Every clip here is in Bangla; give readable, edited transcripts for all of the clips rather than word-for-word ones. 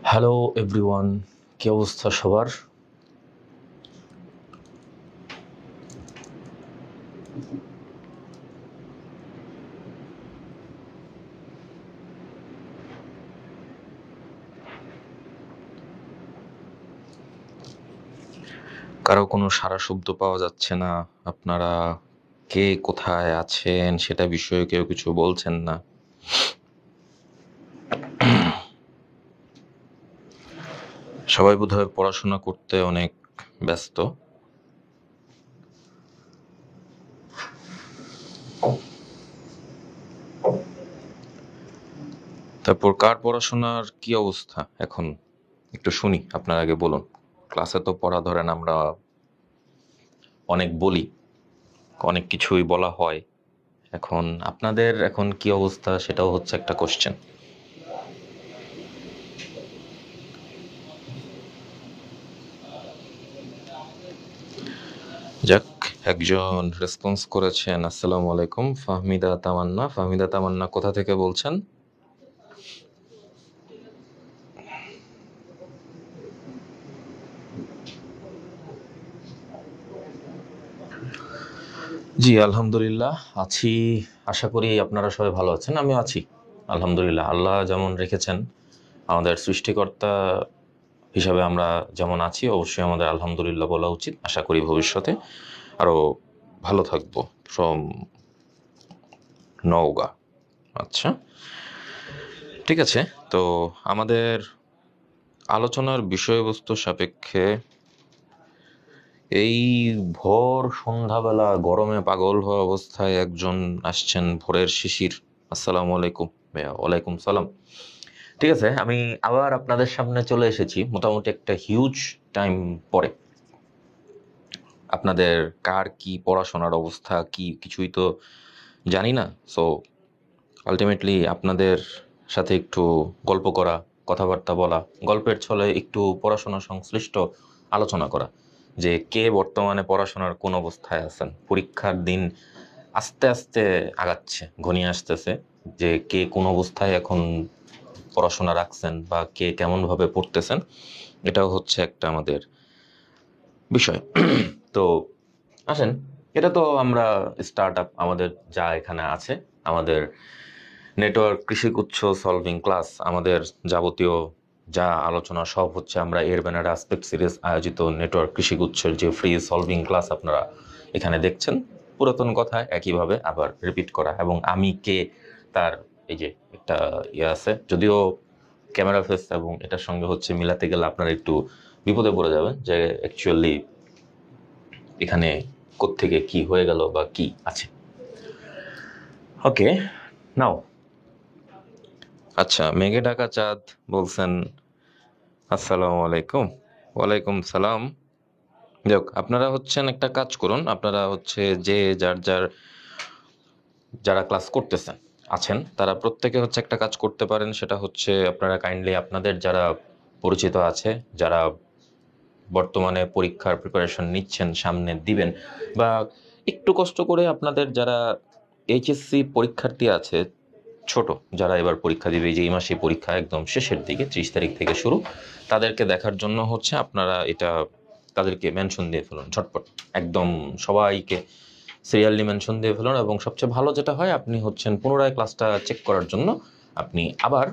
হ্যালো এভরিওয়ান, কি অবস্থা সবার? কারো কোনো সাড়া শব্দ পাওয়া যাচ্ছে না। আপনারা কে কোথায় আছেন সেটা বিষয়ে কেউ কিছু বলছেন না। সবাই বোধহয় পড়াশোনা করতে অনেক ব্যস্ত। তারপর কার পড়াশোনার কি অবস্থা এখন একটু শুনি। আপনার আগে বলুন। ক্লাসে তো পড়া ধরেন আমরা অনেক বলি, অনেক কিছুই বলা হয়। এখন আপনাদের এখন কি অবস্থা সেটাও হচ্ছে একটা কোশ্চেন। যাক, একজন রেসপন্স করেছেন। আসসালামু আলাইকুম, ফাহমিদা তামান্না। ফাহমিদা তামান্না কোথা থেকে বলছেন? জি আলহামদুলিল্লাহ আছি। আশা করি আপনারা সবাই ভালো আছেন। আমিও আছি আলহামদুলিল্লাহ। আল্লাহ যেমন রেখেছেন, আমাদের সৃষ্টিকর্তা হিসাবে আমরা যেমন আছি, অবশ্যই আমাদের আলহামদুলিল্লাহ বলা উচিত। আশা করি ভবিষ্যতে আরও ভালো থাকবো। ফ্রম নওগাঁ। আচ্ছা, ঠিক আছে। তো আমাদের আলোচনার বিষয়বস্তু সাপেক্ষে এই ভোর সন্ধ্যাবেলা গরমে পাগল হওয়া অবস্থায় একজন আসছেন, ভোরের শিশির। আসসালামু আলাইকুম ভাইয়া। ওয়ালাইকুম সালাম। ঠিক আছে, আমি আবার আপনাদের সামনে চলে এসেছি মোটামুটি একটা হিউজ টাইম পরে। আপনাদের কার কি পড়াশোনার অবস্থা কি কিছুই তো জানি না। সো আলটিমেটলি আপনাদের সাথে একটু গল্প করা, কথাবার্তা বলা, গল্পের ছলে একটু পড়াশোনা সংশ্লিষ্ট আলোচনা করা, যে কে বর্তমানে পড়াশোনার কোন অবস্থায় আছেন। পরীক্ষার দিন আস্তে আস্তে আগাচ্ছে, ঘনিয়ে আসতেছে, যে কে কোন অবস্থায় এখন পড়াশোনা রাখছেন বা কে কেমনভাবে পড়তেছেন, এটাও হচ্ছে একটা আমাদের বিষয়। তো আসেন, এটা তো আমরা স্টার্ট আপ আমাদের যা এখানে আছে, আমাদের নেটওয়ার্ক কৃষিগুচ্ছ সলভিং ক্লাস, আমাদের যাবতীয় যা আলোচনা সব হচ্ছে আমরা এর ব্যানার আসপেক্ট সিরিজ আয়োজিত নেটওয়ার্ক কৃষিগুচ্ছের যে ফ্রি সলভিং ক্লাস আপনারা এখানে দেখছেন। পুরাতন কথা একইভাবে আবার রিপিট করা, এবং আমি কে তার এই যে একটা ইয়ে আছে, যদিও ক্যামেরা ফেস এবং এটার সঙ্গে হচ্ছে মিলাতে গেলে আপনারা একটু বিপদে পড়ে যাবেন যে অ্যাকচুয়ালি এখানে কোত্থেকে কি হয়ে গেল বা কি আছে। ওকে, নাও। আচ্ছা, মেঘে ঢাকা চাঁদ বলছেন আসসালামু আলাইকুম। ওয়ালাইকুম সালাম। যাক, আপনারা হচ্ছেন একটা কাজ করুন, আপনারা হচ্ছে যে যারা ক্লাস করতেছেন আছেন, তারা প্রত্যেকে হচ্ছে একটা কাজ করতে পারেন। সেটা হচ্ছে আপনারা কাইন্ডলি আপনাদের যারা পরিচিত আছে, যারা বর্তমানে পরীক্ষার প্রিপারেশন নিচ্ছেন, সামনে দিবেন, বা একটু কষ্ট করে আপনাদের যারা এইচএসসি পরীক্ষার্থী আছে ছোট, যারা এবার পরীক্ষা দিবে, যে এই মাসে পরীক্ষা একদম শেষের দিকে 30 তারিখ থেকে শুরু, তাদেরকে দেখার জন্য হচ্ছে আপনারা এটা তাদেরকে মেনশন দিয়ে ফেলুন ঝটপট, একদম সবাইকে সিরিয়ালি মেনশন দিয়ে ফেলুন। এবং সবচেয়ে ভালো যেটা হয়, আপনি হচ্ছেন পুনরায় ক্লাসটা চেক করার জন্য আপনি আবার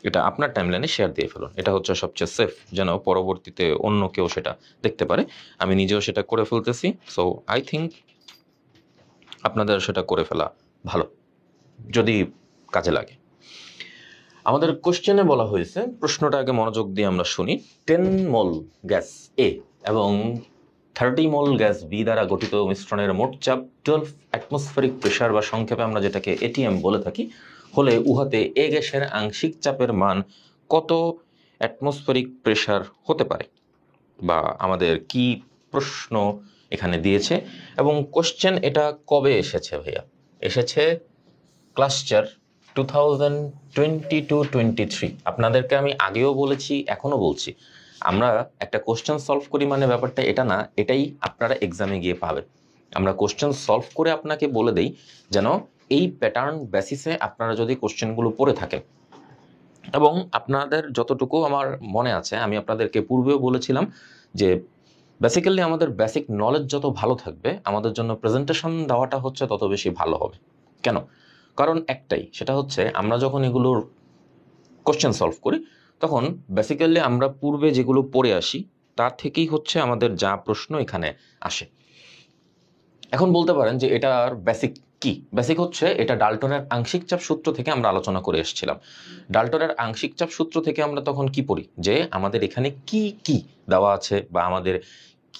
এটা আপনার টাইমলাইনে শেয়ার দিয়ে ফেলুন। এটা হচ্ছে সবচেয়ে সেফ, যেন পরবর্তীতে অন্য কেউ সেটা দেখতে পারে। আমি নিজেও সেটা করে ফেলতেছি। সো আই থিঙ্ক আপনাদের সেটা করে ফেলা ভালো, যদি কাজে লাগে। আমাদের কোশ্চেনে বলা হয়েছে, প্রশ্নটা আগে মনোযোগ দিয়ে আমরা শুনি। 10 মোল গ্যাস এ এবং 30 মোল গ্যাস বি দ্বারা গঠিত মিশ্রণের মোট চাপ 12 অ্যাটমসফেরিক প্রেশার, বা সংক্ষেপে আমরা যেটাকে এটিএম বলে থাকি, হলে উহাতে এ গ্যাসের আংশিক চাপের মান কত অ্যাটমসফেরিক প্রেশার হতে পারে। বা আমাদের কি প্রশ্ন এখানে দিয়েছে। এবং কোশ্চেন এটা কবে এসেছে ভাইয়া? এসেছে ক্লাস 4 2022-23। আপনাদেরকে আমি আগেও বলেছি, এখনো বলছি, আমরা একটা কোশ্চেন সলভ করি মানে ব্যাপারটা এটা না, এটাই আপনারা এক্সামে গিয়ে পাবেন। আমরা কোশ্চেন সলভ করে আপনাকে বলে দেই যেন এই প্যাটার্ন বেসিসে আপনারা যদি কোশ্চেনগুলো পড়ে থাকেন। এবং আপনাদের যতটুকু আমার মনে আছে, আমি আপনাদেরকে পূর্বেও বলেছিলাম যে বেসিক্যালি আমাদের বেসিক নলেজ যত ভালো থাকবে, আমাদের জন্য প্রেজেন্টেশন দেওয়াটা হচ্ছে তত বেশি ভালো হবে। কেন? কারণ একটাই, সেটা হচ্ছে আমরা যখন এগুলোর কোশ্চেন সলভ করি তখন বেসিক্যালি আমরা পূর্বে যেগুলো পড়ে আসি তার থেকেই হচ্ছে আমাদের যা প্রশ্ন এখানে আসে। এখন বলতে পারেন যে এটার বেসিক কি? বেসিক হচ্ছে এটা ডাল্টনের আংশিক চাপ সূত্র থেকে আমরা আলোচনা করে এসেছিলাম। ডাল্টনের আংশিক চাপ সূত্র থেকে আমরা তখন কি পড়ি, যে আমাদের এখানে কি কি দেওয়া আছে, বা আমাদের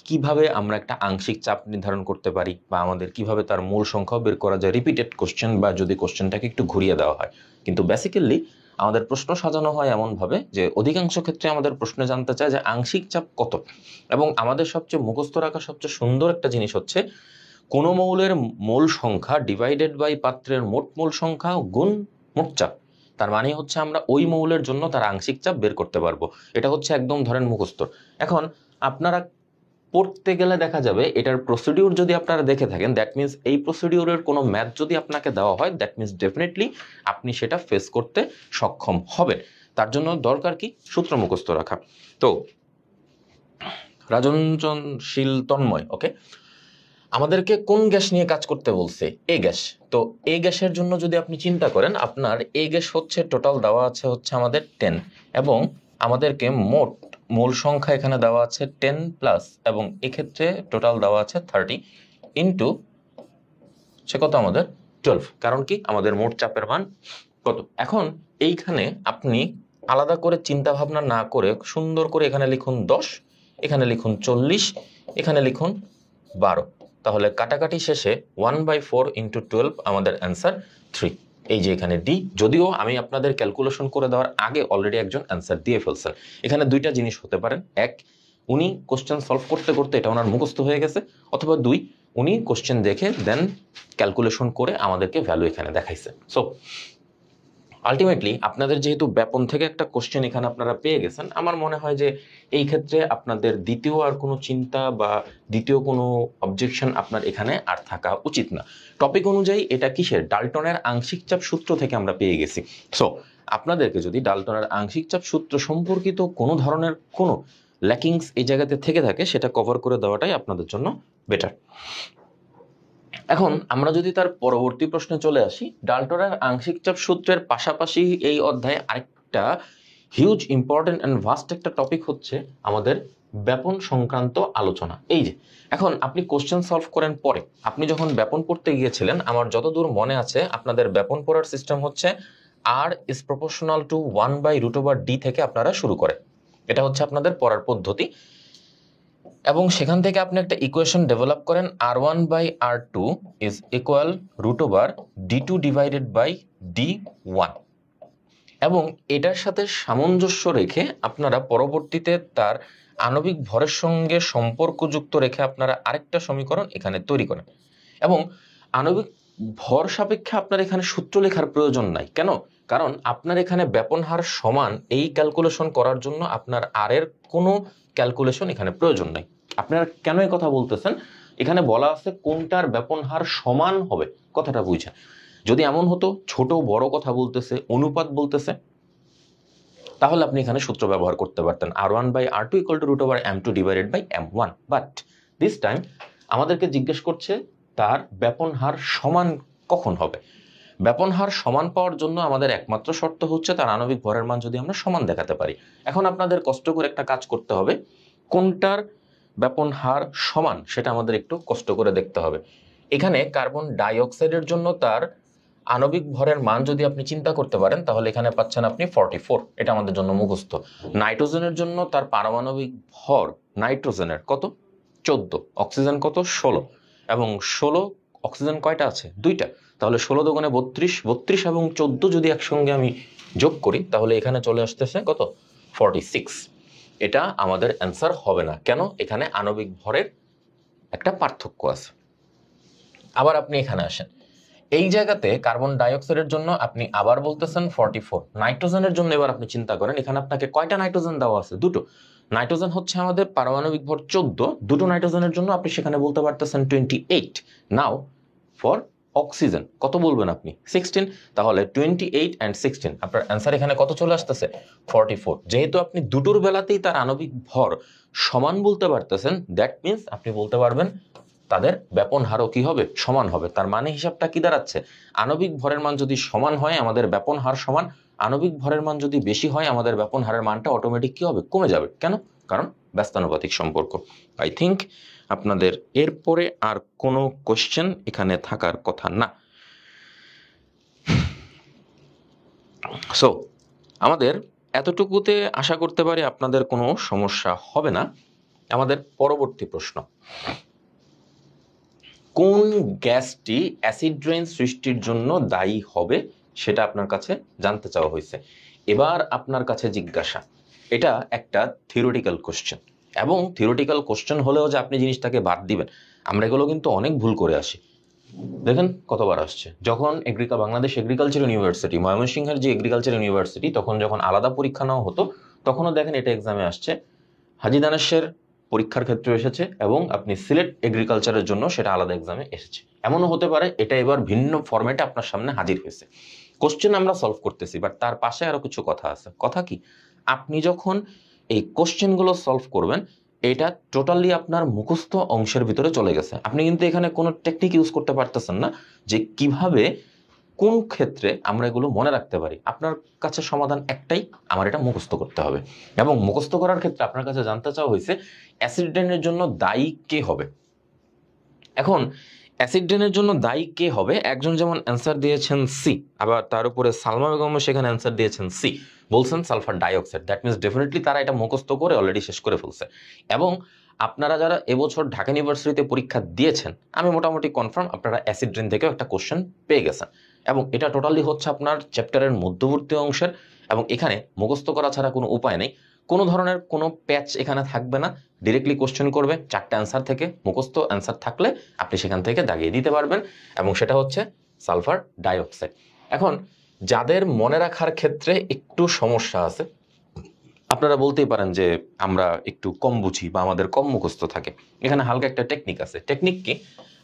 কিভাবে আমরা একটা আংশিক চাপ নির্ধারণ করতে পারি, বা আমাদের কিভাবে তার মূল সংখ্যাও বের করা যায় রিপিটেড কোশ্চেন, বা যদি কোশ্চেনটাকে একটু ঘুরিয়ে দেওয়া হয়। কিন্তু বেসিক্যালি আমাদের প্রশ্ন সাজানো হয় এমনভাবে যে অধিকাংশ ক্ষেত্রে আমাদের প্রশ্নে জানতে চায় যে আংশিক চাপ কত। এবং আমাদের সবচেয়ে মুখস্থ রাখা সবচেয়ে সুন্দর একটা জিনিস হচ্ছে কোন মৌলের মোল সংখ্যা ডিভাইডেড বাই পাত্রের মোট মোল সংখ্যা গুণ মোট চাপ। তার মানে হচ্ছে আমরা ওই মৌলের জন্য তার আংশিক চাপ বের করতে পারবো। এটা হচ্ছে একদম ধরেন মুখস্থ। এখন আপনারা পড়তে গেলে দেখা যাবে এটার প্রসিডিউর যদি আপনারা দেখে থাকেন, দ্যাট মিনস এই প্রসিডিউরের কোনো ম্যাথ যদি আপনাকে দেওয়া হয়, দ্যাট মিনস ডেফিনেটলি আপনি সেটা ফেস করতে সক্ষম হবেন। তার জন্য দরকার কি? সূত্র মুখস্থ রাখা। তো রাজনশীল তন্ময়, ওকে, আমাদেরকে কোন গ্যাস নিয়ে কাজ করতে বলছে? এ গ্যাস। তো এ গ্যাসের জন্য যদি আপনি চিন্তা করেন, আপনার এ গ্যাস হচ্ছে টোটাল দেওয়া আছে হচ্ছে আমাদের 10, এবং আমাদেরকে মোট মোল সংখ্যা এখানে দেওয়া আছে 10 প্লাস, এবং এক্ষেত্রে টোটাল দেওয়া আছে 30 ইন্টু সে কত আমাদের 12। কারণ কি? আমাদের মোট চাপের মান কত। এখন এইখানে আপনি আলাদা করে চিন্তা ভাবনা না করে সুন্দর করে এখানে লিখুন 10, এখানে লিখুন 40, এখানে লিখুন 12। তাহলে কাটাকাটি শেষে 1/4 ইন্টু 12 আমাদের অ্যান্সার 3। এই যে এখানে ডি, যদিও আমি আপনাদের ক্যালকুলেশন করে দেওয়ার আগে অলরেডি একজন অ্যান্সার দিয়ে ফেলছেন। এখানে দুইটা জিনিস হতে পারেন, এক, উনি কোশ্চেন সলভ করতে করতে এটা ওনার মুখস্থ হয়ে গেছে, অথবা দুই, উনি কোশ্চেন দেখে দেন ক্যালকুলেশন করে আমাদেরকে ভ্যালু এখানে দেখাইছে। সো আলটিমেটলি আপনাদের যেহেতু ব্যাপন থেকে একটা কোশ্চেন এখানে আপনারা পেয়ে গেছেন, আমার মনে হয় যে এই ক্ষেত্রে আপনাদের দ্বিতীয় আর কোনো চিন্তা বা দ্বিতীয় কোনো অবজেকশন আপনার এখানে আর থাকা উচিত না। টপিক অনুযায়ী এটা কিসের? ডাল্টনের আংশিক চাপ সূত্র থেকে আমরা পেয়ে গেছি। সো আপনাদেরকে যদি ডাল্টনের আংশিক চাপ সূত্র সম্পর্কিত কোনো ধরনের কোনো ল্যাকিংস এই জায়গাতে থেকে থাকে, সেটা কভার করে দেওয়াটাই আপনাদের জন্য বেটার। এখন আমরা যদি তার পরবর্তী প্রশ্নে চলে আসি, ডাল্টনের আংশিক চাপ সূত্রের পাশাপাশি এই অধ্যায়ে আরেকটা হিউজ ইম্পর্টেন্ট অ্যান্ড ভাস্ট একটা টপিক হচ্ছে আমাদের ব্যাপন সংক্রান্ত আলোচনা। এই যে এখন আপনি কোশ্চেন সলভ করেন পরে, আপনি যখন ব্যাপন পড়তে গিয়েছিলেন, আমার যতদূর মনে আছে আপনাদের ব্যাপন পড়ার সিস্টেম হচ্ছে r is proportional to 1/√d থেকে আপনারা শুরু করেন। এটা হচ্ছে আপনাদের পড়ার পদ্ধতি, এবং সেখান থেকে আপনি একটা ইকুয়েশন ডেভেলপ করেন, r1/r2 is equal √d2 divided by d1, এবং এটার সাথে সামঞ্জস্য রেখে আপনারা পরবর্তীতে তার আণবিক ভরের সঙ্গে সম্পর্কযুক্ত রেখে আপনারা আরেকটা সমীকরণ এখানে তৈরি করেন। এবং আণবিক ভর সাপেক্ষে আপনার এখানে সূত্র লেখার প্রয়োজন নাই। কেন? কারণ আপনার এখানে ব্যাপন হার সমান এই ক্যালকুলেশন করার জন্য আপনার আর এর কোনো ক্যালকুলেশন এখানে প্রয়োজন নাই। আপনারা কেন এই কথা বলতেছেন? এখানে বলা আছে কোনটার ব্যাপন হার সমান হবে, কথাটা বুঝছেন? যদি এমন হতো ছোট বড় কথা বলতেছে, অনুপাত বলতেছে, তাহলে আপনি এখানে সূত্র ব্যবহার করতে পারতেন, r1/r2 = √m2 divided by m1। But this time আমাদেরকে জিজ্ঞেস করছে তার ব্যাপন হার সমান কখন হবে। ব্যাপন হার সমান পাওয়ার জন্য আমাদের একমাত্র শর্ত হচ্ছে তার আণবিক ভরের মান যদি আমরা সমান দেখাতে পারি। এখন আপনাদের কষ্ট করে একটা কাজ করতে হবে, কোনটার ব্যাপন হার সমান সেটা আমাদের একটু কষ্ট করে দেখতে হবে। এখানে কার্বন ডাই অক্সাইডের জন্য তার আণবিক ভরের মান যদি আপনি চিন্তা করতে পারেন, তাহলে এখানে পাচ্ছেন আপনি 44, এটা আমাদের জন্য মুখস্থ। নাইট্রোজেনের জন্য তার পারমাণবিক ভর, নাইট্রোজেনের কত? 14, অক্সিজেন কত? 16, এবং 16 অক্সিজেন কয়টা আছে? 2টা। তাহলে 16 দুগুণে 32, 32 এবং 14 যদি একসঙ্গে আমি যোগ করি তাহলে এখানে চলে আসতেছে কত? 46। এটা আমাদের অ্যান্সার হবে না। কেন? এখানে আণবিক ভরের একটা পার্থক্য আছে। আবার আপনি এখানে আসেন, এই জায়গাতে কার্বন ডাইঅক্সাইডের জন্য আপনি আবার বলতেছেন 44, নাইট্রোজেনের জন্য এবার আপনি চিন্তা করেন এখানে আপনাকে কয়টা নাইট্রোজেন দেওয়া আছে? দুটো। নাইট্রোজেন হচ্ছে আমাদের পারমাণবিক ভর 14, দুটো নাইট্রোজেনের জন্য আপনি সেখানে বলতে পারতেছেন 28। নাও ফর অক্সিজেন কত বলবেন আপনি? 16। তাহলে 28 and 16 আপনার অ্যান্সার এখানে কত চলে আসতেছে? 44। যেহেতু আপনি দুটোর বেলাতেই তার আণবিক ভর সমান বলতে পারতেছেন, দ্যাট মিনস আপনি বলতে পারবেন তাদের ব্যাপন হারও কি হবে? সমান হবে। তার মানে হিসাবটা কি দাঁড়াচ্ছে? আণবিক ভরের মান যদি সমান হয় আমাদের ব্যাপন হার সমান, আণবিক ভরের মান যদি বেশি হয় আমাদের ব্যাপন হারের মানটা অটোমেটিক কি হবে? কমে যাবে। কেন? কারণ ব্যস্তানুপাতিক সম্পর্ক। আই থিঙ্ক আপনাদের এরপরে আর কোনো কোশ্চেন এখানে থাকার কথা না। সো আমাদের এতটুকুতে আশা করতে পারি আপনাদের কোনো সমস্যা হবে না। আমাদের পরবর্তী প্রশ্ন, কোন গ্যাসটি অ্যাসিড রেইন সৃষ্টির জন্য দায়ী হবে সেটা আপনার কাছে জানতে চাওয়া হয়েছে। এবার আপনার কাছে জিজ্ঞাসা, এটা একটা থিওরিটিক্যাল কোশ্চেন, এবং থিওরিটিক্যাল কোশ্চেন হলেও যে আপনি জিনিসটাকে বাদ দিবেন, আমরা এগুলো কিন্তু অনেক ভুল করে আসি। দেখেন কতবার আসছে, যখন বাংলাদেশ এগ্রিকালচার ইউনিভার্সিটি, ময়মনসিংহের যে এগ্রিকালচার ইউনিভার্সিটি, তখন যখন আলাদা পরীক্ষা নেওয়া হতো তখনও দেখেন এটা এক্সামে আসছে, হাজী দানেশের পরীক্ষার ক্ষেত্রে এসেছে, এবং আপনি সিলেট এগ্রিকালচারের জন্য সেটা আলাদা এক্সামে এসেছে। এমনও হতে পারে এটা এবার ভিন্ন ফরম্যাটে আপনার সামনে হাজির হয়েছে। কোশ্চেন আমরা সলভ করতেছি, বাট তার পাশে আরো কিছু কথা আছে। কথা কি? আপনি যখন এই কোশ্চেনগুলো সলভ করবেন, এটা টোটালি আপনার মুখস্থ অংশের ভিতরে চলে গেছে। আপনি কিন্তু এখানে কোনো টেকনিক ইউজ করতে পারতেছেন না যে কিভাবে কোন ক্ষেত্রে আমরা এগুলো মনে রাখতে পারি। আপনার কাছে সমাধান একটাই, আমার এটা মুখস্থ করতে হবে। এবং মুখস্থ করার ক্ষেত্রে আপনার কাছে জানতে চাওয়া হয়েছে অ্যাসিড রেইনের জন্য দায়ী কে হবে। এখন অ্যাসিড রেইনের জন্য দায়ী কে হবে, একজন যেমন অ্যান্সার দিয়েছেন সি, আবার তার উপরে সালমা বেগম সেখানে অ্যান্সার দিয়েছেন সি, বলছেন sulphur dioxide. That means definitely তারা এটা মুখস্থ করে অলরেডি শেষ করে ফেলছে। এবং আপনারা যারা এবছর ঢাকা ইউনিভার্সিটিতে পরীক্ষা দিয়েছেন, আমি মোটামুটি কনফার্ম আপনারা অ্যাসিড রেইন থেকেও একটা কোশ্চেন পেয়ে গেছেন। এবং এটা টোটালি হচ্ছে আপনার চ্যাপ্টারের মধ্যবর্তী অংশের, এবং এখানে মুখস্থ করা ছাড়া কোনো উপায় নেই। কোনো ধরনের কোনো প্যাচ এখানে থাকবে না, ডিরেক্টলি কোশ্চেন করবে 4টা অ্যান্সার থেকে, মুখস্থ অ্যান্সার থাকলে আপনি সেখান থেকে দাগিয়ে দিতে পারবেন, এবং সেটা হচ্ছে সালফার ডাইঅক্সাইড। এখন যাদের মনে রাখার ক্ষেত্রে একটু সমস্যা আছে, আপনারা বলতেই পারেন যে আমরা একটু কম বুঝি বা আমাদের কম মুখস্থ থাকে, এখানে হালকা একটা টেকনিক আছে। টেকনিক কি?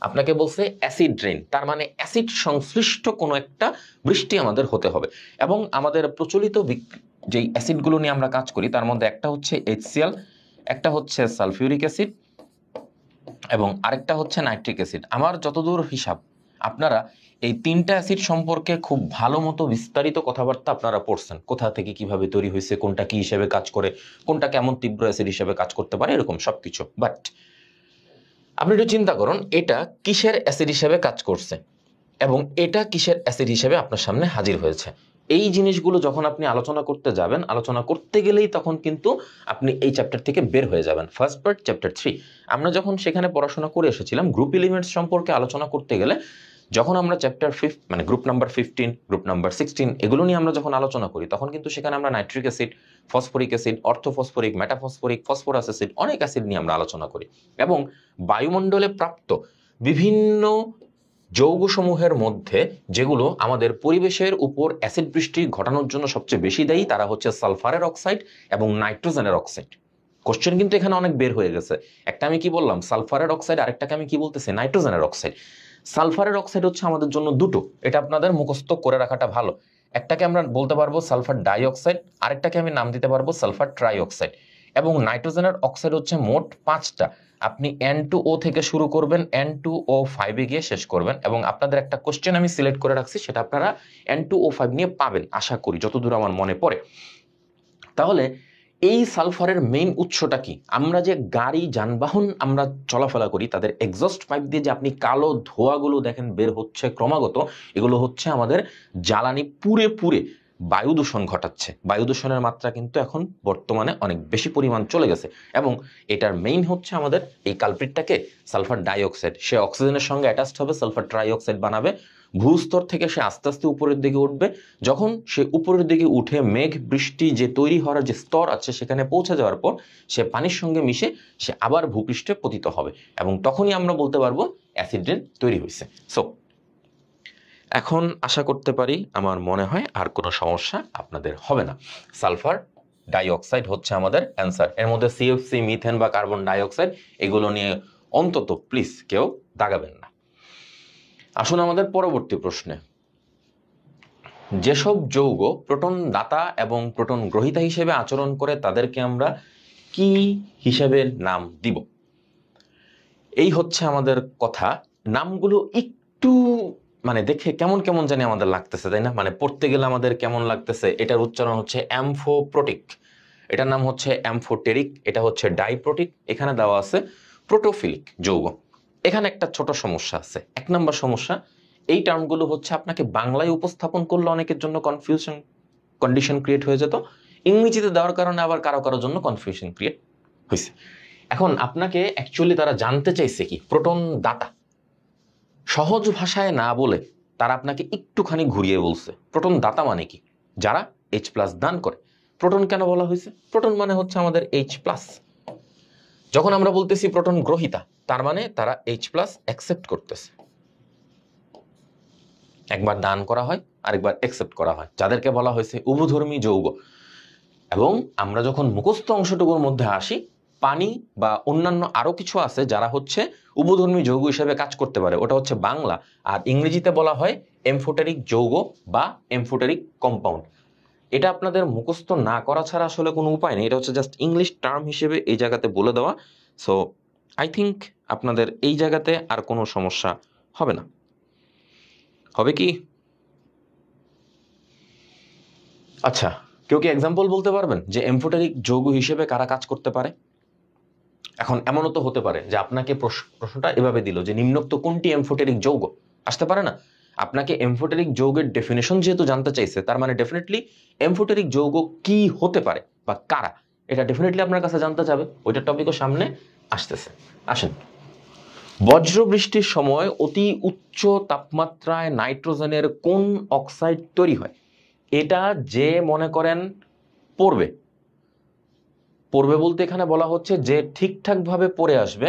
আপনাকে বলছে অ্যাসিড রেইন, তার মানে অ্যাসিড সংশ্লিষ্ট কোনো একটা বৃষ্টি আমাদের হতে হবে। এবং আমাদের প্রচলিত যেই অ্যাসিডগুলো নিয়ে আমরা কাজ করি তার মধ্যে একটা হচ্ছে HCl, একটা হচ্ছে সালফিউরিক অ্যাসিড, এবং আরেকটা হচ্ছে নাইট্রিক অ্যাসিড। আমার যতদূর হিসাব আপনারা এই 3টা অ্যাসিড সম্পর্কে খুব ভালো মতো বিস্তারিত কথাবার্তা আপনারা পড়ছেন, কোথা থেকে কিভাবে তৈরি হয়েছে, কোনটা কি হিসেবে কাজ করে, কোনটা কেমন তীব্র অ্যাসিড হিসেবে কাজ করতে পারে, এরকম সবকিছু। বাট আপনি একটু চিন্তা করুন এটা কিসের অ্যাসিড হিসেবে কাজ করছে এবং এটা কিসের অ্যাসিড হিসেবে আপনার সামনে হাজির হয়েছে। এই জিনিসগুলো যখন আপনি আলোচনা করতে যাবেন, আলোচনা করতে গেলেই তখন কিন্তু আপনি এই চ্যাপ্টার থেকে বের হয়ে যাবেন। ফার্স্ট পার্ট চ্যাপ্টার 3 আমরা যখন সেখানে পড়াশোনা করে এসেছিলাম, গ্রুপ এলিমেন্টস সম্পর্কে আলোচনা করতে গেলে যখন আমরা চ্যাপ্টার 5 মানে গ্রুপ নাম্বার 15, গ্রুপ নাম্বার 16 এগুলো নিয়ে আমরা যখন আলোচনা করি, তখন কিন্তু সেখানে আমরা nitric acid, phosphoric acid, orthophosphoric, metaphosphoric, phosphorous acid, অনেক অ্যাসিড নিয়ে আমরা আলোচনা করি। এবং বায়ুমণ্ডলে প্রাপ্ত বিভিন্ন যৌগসমূহের মধ্যে যেগুলো আমাদের পরিবেশের উপর অ্যাসিড বৃষ্টি ঘটানোর জন্য সবচেয়ে বেশি দায়ী, তারা হচ্ছে সালফারের অক্সাইড এবং নাইট্রোজেনের অক্সাইড। কোশ্চেন কিন্তু এখানে অনেক বের হয়ে গেছে। একটা আমি কি বললাম? সালফারের অক্সাইড, আরেকটাকে আমি কি বলতেছি? নাইট্রোজেনের অক্সাইড। সালফারের অক্সাইড হচ্ছে আমাদের জন্য দুটো, এটা আপনাদের মুখস্থ করে রাখাটা ভালো। একটাকে আমরা বলতে পারবো সালফার ডাইঅক্সাইড, আরেকটাকে আমি নাম দিতে পারবো সালফার ট্রাইঅক্সাইড। এবং নাইট্রোজেনের অক্সাইড হচ্ছে মোট 5টা। আপনি N2O থেকে শুরু করবেন, N2O5 গিয়ে শেষ করবেন। এবং আপনাদের একটা কোশ্চেন আমি সিলেক্ট করে রাখছি, সেটা আপনারা N2O5 নিয়ে পাবেন আশা করি, যতদূর আমার মনে পড়ে। তাহলে এই সালফারের মেইন উৎসটা কি? আমরা যে গাড়ি যানবাহন আমরা চলাফেরা করি, তাদের এক্সস্ট পাইপ দিয়ে যে আপনি কালো ধোঁয়াগুলো দেখেন বের হচ্ছে ক্রমাগত, এগুলো হচ্ছে আমাদের জ্বালানি পুড়ে পুড়ে বায়ু দূষণ ঘটাচ্ছে। বায়ু দূষণের মাত্রা কিন্তু এখন বর্তমানে অনেক বেশি পরিমাণ চলে গেছে, এবং এটার মেইন হচ্ছে আমাদের এই কালপ্রিটটাকে সালফার ডাইঅক্সাইড। সে অক্সিজেনের সঙ্গে অ্যাটাচড হবে, সালফার ট্রাইঅক্সাইড বানাবে, ভূস্তর থেকে সে আস্তে আস্তে উপরের দিকে উঠবে। যখন সে উপরের দিকে উঠে মেঘ বৃষ্টি যে তৈরি হওয়ার যে স্তর আছে সেখানে পৌঁছে যাওয়ার পর সে পানির সঙ্গে মিশে সে আবার ভূপৃষ্ঠে পতিত হবে, এবং তখনই আমরা বলতে পারবো অ্যাসিড রেন তৈরি হয়েছে। সো এখন আশা করতে পারি, আমার মনে হয় আর কোনো সমস্যা আপনাদের হবে না। সালফার ডাইঅক্সাইড হচ্ছে আমাদের অ্যান্সার। এর মধ্যে সিএফসি, মিথেন বা কার্বন ডাইঅক্সাইড এগুলো নিয়ে অন্তত প্লিজ কেউ দাগাবেন না। আসুন আমাদের পরবর্তী প্রশ্নে। যেসব যৌগ প্রোটন দাতা এবং প্রোটন গ্রহীতা হিসেবে আচরণ করে তাদেরকে আমরা কি হিসেবে নাম দিব? এই হচ্ছে আমাদের কথা। নামগুলো একটু মানে দেখে কেমন কেমন জানি আমাদের লাগতেছে, তাই না? মানে পড়তে গেলে আমাদের কেমন লাগতেছে। এটার উচ্চারণ হচ্ছে অ্যামফোপ্রোটিক, এটার নাম হচ্ছে অ্যামফোটেরিক, এটা হচ্ছে ডাইপ্রোটিক, এখানে দেওয়া আছে প্রোটোফিলিক যৌগ। এখানে একটা ছোট সমস্যা আছে। 1 নম্বর সমস্যা, এই টার্মগুলো হচ্ছে আপনাকে বাংলায় উপস্থাপন করলে অনেকের জন্য কন্ডিশন ক্রিয়েট হয়ে যেত, ইংরেজিতে দেওয়ার কারণে আবার কারো কারোর জন্য কনফিউশন ক্রিয়েট হয়েছে। এখন আপনাকে অ্যাকচুয়ালি তারা জানতে চাইছে কি প্রোটন দাতা, সহজ ভাষায় না বলে তারা আপনাকে একটুখানি ঘুরিয়ে বলছে প্রোটন দাতা মানে কি, যারা H+ দান করে। প্রোটন কেন বলা হয়েছে? প্রোটন মানে হচ্ছে আমাদের H+। যখন আমরা বলতেছি প্রোটন গ্রহীতা, তার মানে তারা H+ অ্যাকসেপ্ট করতেছে। একবার দান করা হয়, আরেকবার অ্যাকসেপ্ট করা হয়, যাদেরকে বলা হয়েছে উভধর্মী যৌগ। এবং আমরা যখন মুখস্থ অংশটুকুর মধ্যে আসি, পানি বা অন্যান্য আরো কিছু আছে যারা হচ্ছে উভধর্মী যৌগ হিসেবে কাজ করতে পারে, ওটা হচ্ছে বাংলা। আর ইংরেজিতে বলা হয় এমফোটেরিক যৌগ বা এমফোটেরিক কম্পাউন্ড। এটা আপনাদের মুখস্থ না করা ছাড়া আসলে কোনো উপায় নেই, এটা হচ্ছে জাস্ট ইংলিশ টার্ম হিসেবে এই জায়গাতে বলে দেওয়া। সো আই থিঙ্ক আপনাদের এই জায়গাতে আর কোনো সমস্যা হবে না। হবে কি? আচ্ছা, কেউ কি এক্সাম্পল বলতে পারবেন যে এমফোটেরিক যৌগ হিসেবে কারা কাজ করতে পারে? এখন এমনও তো হতে পারে যে আপনাকে প্রশ্নটা এভাবে দিল যে নিম্নোক্ত কোনটি এমফোটেরিক যৌগ, আসতে পারে না? আপনাকে এমফোটেরিক যৌগের ডেফিনেশন যেহেতু জানতে চাইছে, তার মানে ডেফিনেটলি এমফোটেরিক যৌগ কি হতে পারে বা কারা, এটা ডেফিনেটলি আপনার কাছে জানতে চাবে। ওইটার টপিকও সামনে আসতেছে। আসেন, বজ্র বৃষ্টির সময় অতি উচ্চ তাপমাত্রায় নাইট্রোজেনের কোন অক্সাইড তৈরি হয়? এটা যে মনে করেন পড়বে বলতে এখানে বলা হচ্ছে যে ঠিকঠাকভাবে পড়ে আসবে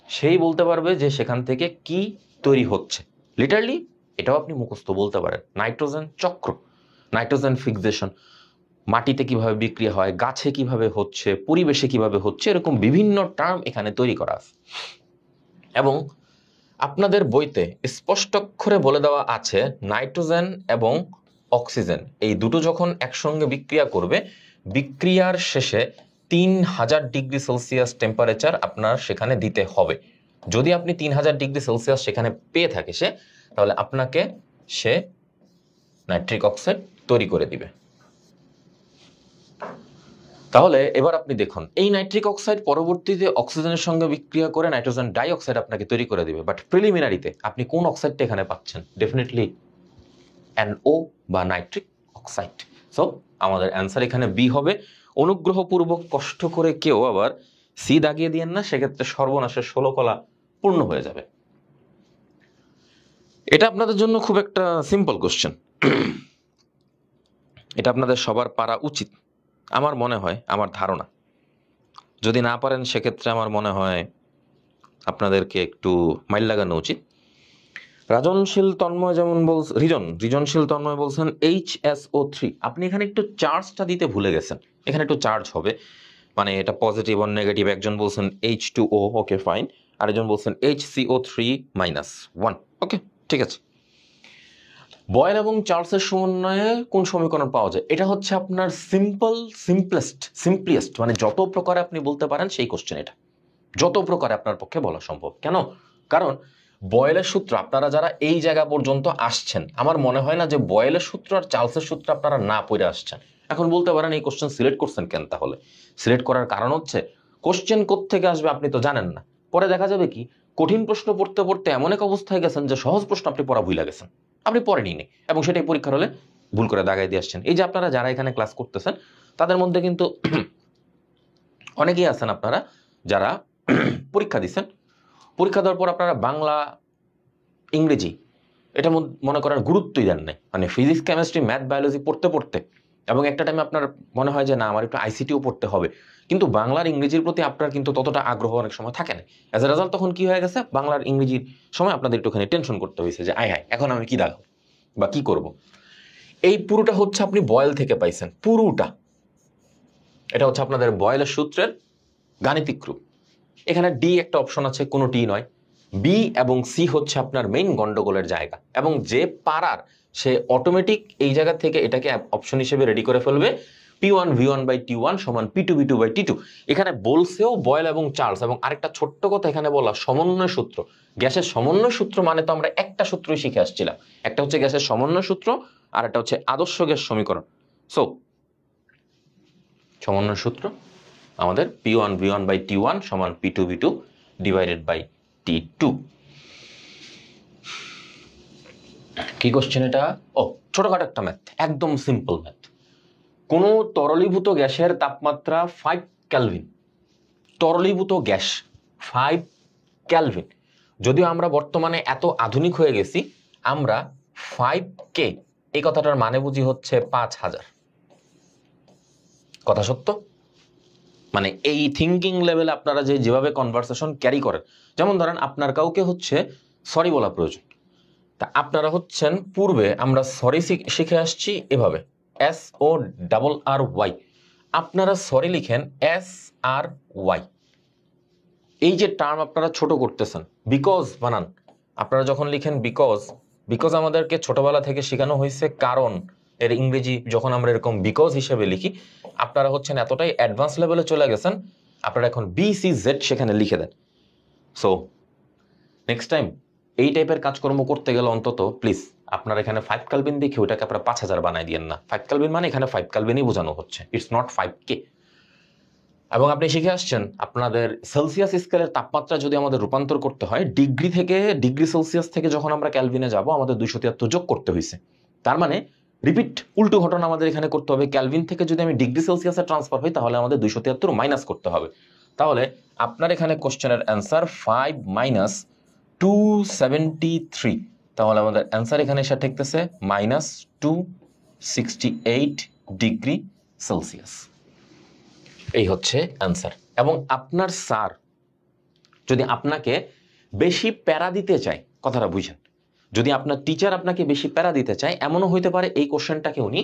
সেই বলতে পারবে যে সেখান থেকে কি তৈরি হচ্ছে। লিটারলি এটাও আপনি মুখস্থ বলতে পারেন। নাইট্রোজেন চক্র, নাইট্রোজেন ফিক্সেশন, মাটিতে কিভাবে বিক্রিয়া হয়, গাছে কিভাবে হচ্ছে, পরিবেশে কিভাবে হচ্ছে, এরকম বিভিন্ন টার্ম এখানে তৈরি করা আছে। এবং আপনাদের বইতে স্পষ্ট অক্ষরে বলে দেওয়া আছে নাইট্রোজেন এবং অক্সিজেন এই দুটো যখন একসঙ্গে বিক্রিয়া করবে, বিক্রিয়ার শেষে 3000 ডিগ্রি সেলসিয়াস টেম্পারেচার আপনার সেখানে দিতে হবে। যদি আপনি 3000 ডিগ্রি সেলসিয়াস সেখানে পেয়ে থাকে সে, তাহলে আপনাকে সে নাইট্রিক অক্সাইড তৈরি করে দিবে। তাহলে এবার আপনি দেখুন, এই নাইট্রিক অক্সাইড পরবর্তীতে অক্সিজেনের সঙ্গে বিক্রিয়া করে নাইট্রোজেন ডাই অক্সাইড আপনাকে তৈরি করে দিবে। বাট প্রিলিমিনারিতে আপনি কোন অক্সাইডটা এখানে পাচ্ছেন? ডেফিনেটলি NO বা নাইট্রিক অক্সাইড। সো আমাদের অ্যান্সার এখানে বি হবে। অনুগ্রহপূর্বক কষ্ট করে কেউ আবার সি দাগিয়ে দিয়েন না, সেক্ষেত্রে সর্বনাশের 16 কলা পূর্ণ হয়ে যাবে। এটা আপনাদের জন্য খুব একটা সিম্পল কোশ্চেন, এটা আপনাদের সবার পারা উচিত আমার মনে হয়, আমার ধারণা। যদি না পারেন সেক্ষেত্রে আমার মনে হয় আপনাদেরকে একটু মাইল লাগানো উচিত। রাজনশীল তন্ময় যেমন রিজনশীল তন্ময় বলছেন HSO3। আপনি এখানে একটু চার্জটা দিতে ভুলে গেছেন, এখানে একটু চার্জ হবে, মানে এটা পজিটিভ আর নেগেটিভ। একজন বলছেন H2O, ওকে ফাইন, আরেকজন বলছেন HCO3-1, ওকে ঠিক আছে। বয়েল এবং চার্লসের সমন্বয়ে কোন সমীকরণ পাওয়া যায়? এটা হচ্ছে আপনার সিম্পলিয়েস্ট, মানে যত প্রকারে আপনি বলতে পারেন সেই কোশ্চেন। এটা যত প্রকারে আপনার পক্ষে বলা সম্ভব। কেন? কারণ বয়েলের সূত্র আপনারা যারা এই জায়গা পর্যন্ত আসছেন, আমার মনে হয় না যে বয়েলের সূত্র আর চার্লসের সূত্র আপনারা না পড়ে আসছেন। এখন বলতে পারেন এই কোশ্চেন সিলেক্ট করছেন কেন? তাহলে সিলেক্ট করার কারণ হচ্ছে কোশ্চেন কোত্থেকে আসবে আপনি তো জানেন না। পরে দেখা যাবে কি কঠিন প্রশ্ন পড়তে পড়তে এমন এক অবস্থায় গেছেন যে সহজ প্রশ্ন আপনি পড়া ভুলে গেছেন, আপনি পড়েনই নি, এবং সেটাই পরীক্ষার হলে ভুল করে দাগাই দিয়ে আসছেন। এই যে আপনারা যারা এখানে ক্লাস করতেছেন তাদের মধ্যে কিন্তু অনেকেই আছেন আপনারা যারা পরীক্ষা দিচ্ছেন, পরীক্ষা দেওয়ার পর আপনারা বাংলা ইংরেজি এটা মনে করার গুরুত্বই দেন নাই, মানে ফিজিক্স কেমিস্ট্রি ম্যাথ বায়োলজি পড়তে পড়তে এবং একটা টাইমে আপনার মনে হয় যে না আমার একটু আইসিটিও পড়তে হবে, কিন্তু বাংলার ইংরেজির প্রতি আপনার কিন্তু ততটা আগ্রহ অনেক সময় থাকে না। অ্যাজ এ রেজাল্ট তখন কি হয়ে গেছে, বাংলার ইংরেজির সময় আপনাদের একটুখানি টেনশন করতে হয়েছে যে আয় হায় এখন আমি কি দাগাবো বা কি করব। এই পুরোটা হচ্ছে আপনি বয়েল থেকে পাইছেন, পুরোটা এটা হচ্ছে আপনাদের বয়েলের সূত্রের গাণিতিক রূপ। এখানে ডি একটা অপশন আছে, কোনো টি নয়। বি এবং সি হচ্ছে আপনার মেইন গন্ডগোলের জায়গা, এবং যে পারার সে অটোমেটিক এই জায়গা থেকে এটাকে অপশন হিসেবে রেডি করে ফেলবে P1V1/T1 সমান P2V2/T2। এখানে বলছেও বয়েল এবং চার্লস, এবং আরেকটা ছোট্ট কথা এখানে বলা সমন্বয় সূত্র। গ্যাসের সমন্বয় সূত্র মানে তো আমরা একটা সূত্রই শিখে আসছিলাম, একটা হচ্ছে গ্যাসের সমন্বয় সূত্র আর একটা হচ্ছে আদর্শ গ্যাস সমীকরণ। সো সমন্বয় সূত্র আমাদের P1V1/T1 সমান P2V2/T2। কি কোশ্চেন এটা? ও ছোটখাটো একটা ম্যাথ, একদম সিম্পল ম্যাথ। কোন তরলীভূত গ্যাসের তাপমাত্রা 5 কেলভিন, তরলীভূত গ্যাস 5 কেলভিন। যদিও আমরা বর্তমানে এত আধুনিক হয়ে গেছি, আমরা 5K এই কথাটার মানে বুঝি হচ্ছে 5000। কথা সত্য? মানে এই থিঙ্কিং লেভেলে আপনারা যেভাবে কনভারসেশন ক্যারি করেন, যেমন ধরেন আপনার কাউকে হচ্ছে সরি বলা প্রয়োজন, তা আপনারা হচ্ছেন পূর্বে আমরা সরি শিখে আসছি এভাবে SORRY, আপনারা সরি লিখেন SRY। এই যে টার্ম আপনারা ছোট করতেছেন, বিকজ বানান আপনারা যখন লিখেন বিকজ আমাদেরকে ছোটবেলা থেকে শেখানো হয়েছে কারণ এর ইংরেজি যখন আমরা এরকম বিকজ হিসেবে লিখি, আপনারা হচ্ছেন এতটাই অ্যাডভান্স লেভেলে চলে গেছেন, আপনারা এখন BCZ সেখানে লিখে দেন। সো নেক্সট টাইম এই টাইপের কাজকর্ম করতে গেলে অন্তত প্লিজ আপনারা এখানে 5 কেলভিন দেখে ওটাকে আপনারা 5000 বানাই দিয়েন না। 5 কেলভিন মানে এখানে 5 কেলভিনই বোঝানো হচ্ছে, ইটস নট 5K। এবং আপনি শিখে আসছেন আপনাদের সেলসিয়াস স্কেলের তাপমাত্রা যদি আমাদের রূপান্তর করতে হয় ডিগ্রি থেকে, ডিগ্রি সেলসিয়াস থেকে যখন আমরা ক্যালভিনে যাব আমাদের 273 যোগ করতে হয়েছে। তার মানে রিপিট উল্টো ঘটনা আমাদের এখানে করতে হবে, ক্যালভিন থেকে যদি আমি ডিগ্রি সেলসিয়াসে ট্রান্সফার হই তাহলে আমাদের 273 মাইনাস করতে হবে। তাহলে আপনার এখানে কোশ্চেনের অ্যান্সার 5 মাইনাস 273, তাহলে আমাদের অ্যান্সার এখানে এসে ঠেকতেছে -268 ডিগ্রি সেলসিয়াস। এই হচ্ছে অ্যান্সার। এবং আপনার স্যার যদি আপনাকে বেশি প্যারা দিতে চায়, কথাটা বুঝেন, যদি আপনার টিচার আপনাকে বেশি প্যারা দিতে চায়, এমনও হইতে পারে এই কোশ্চেনটাকে উনি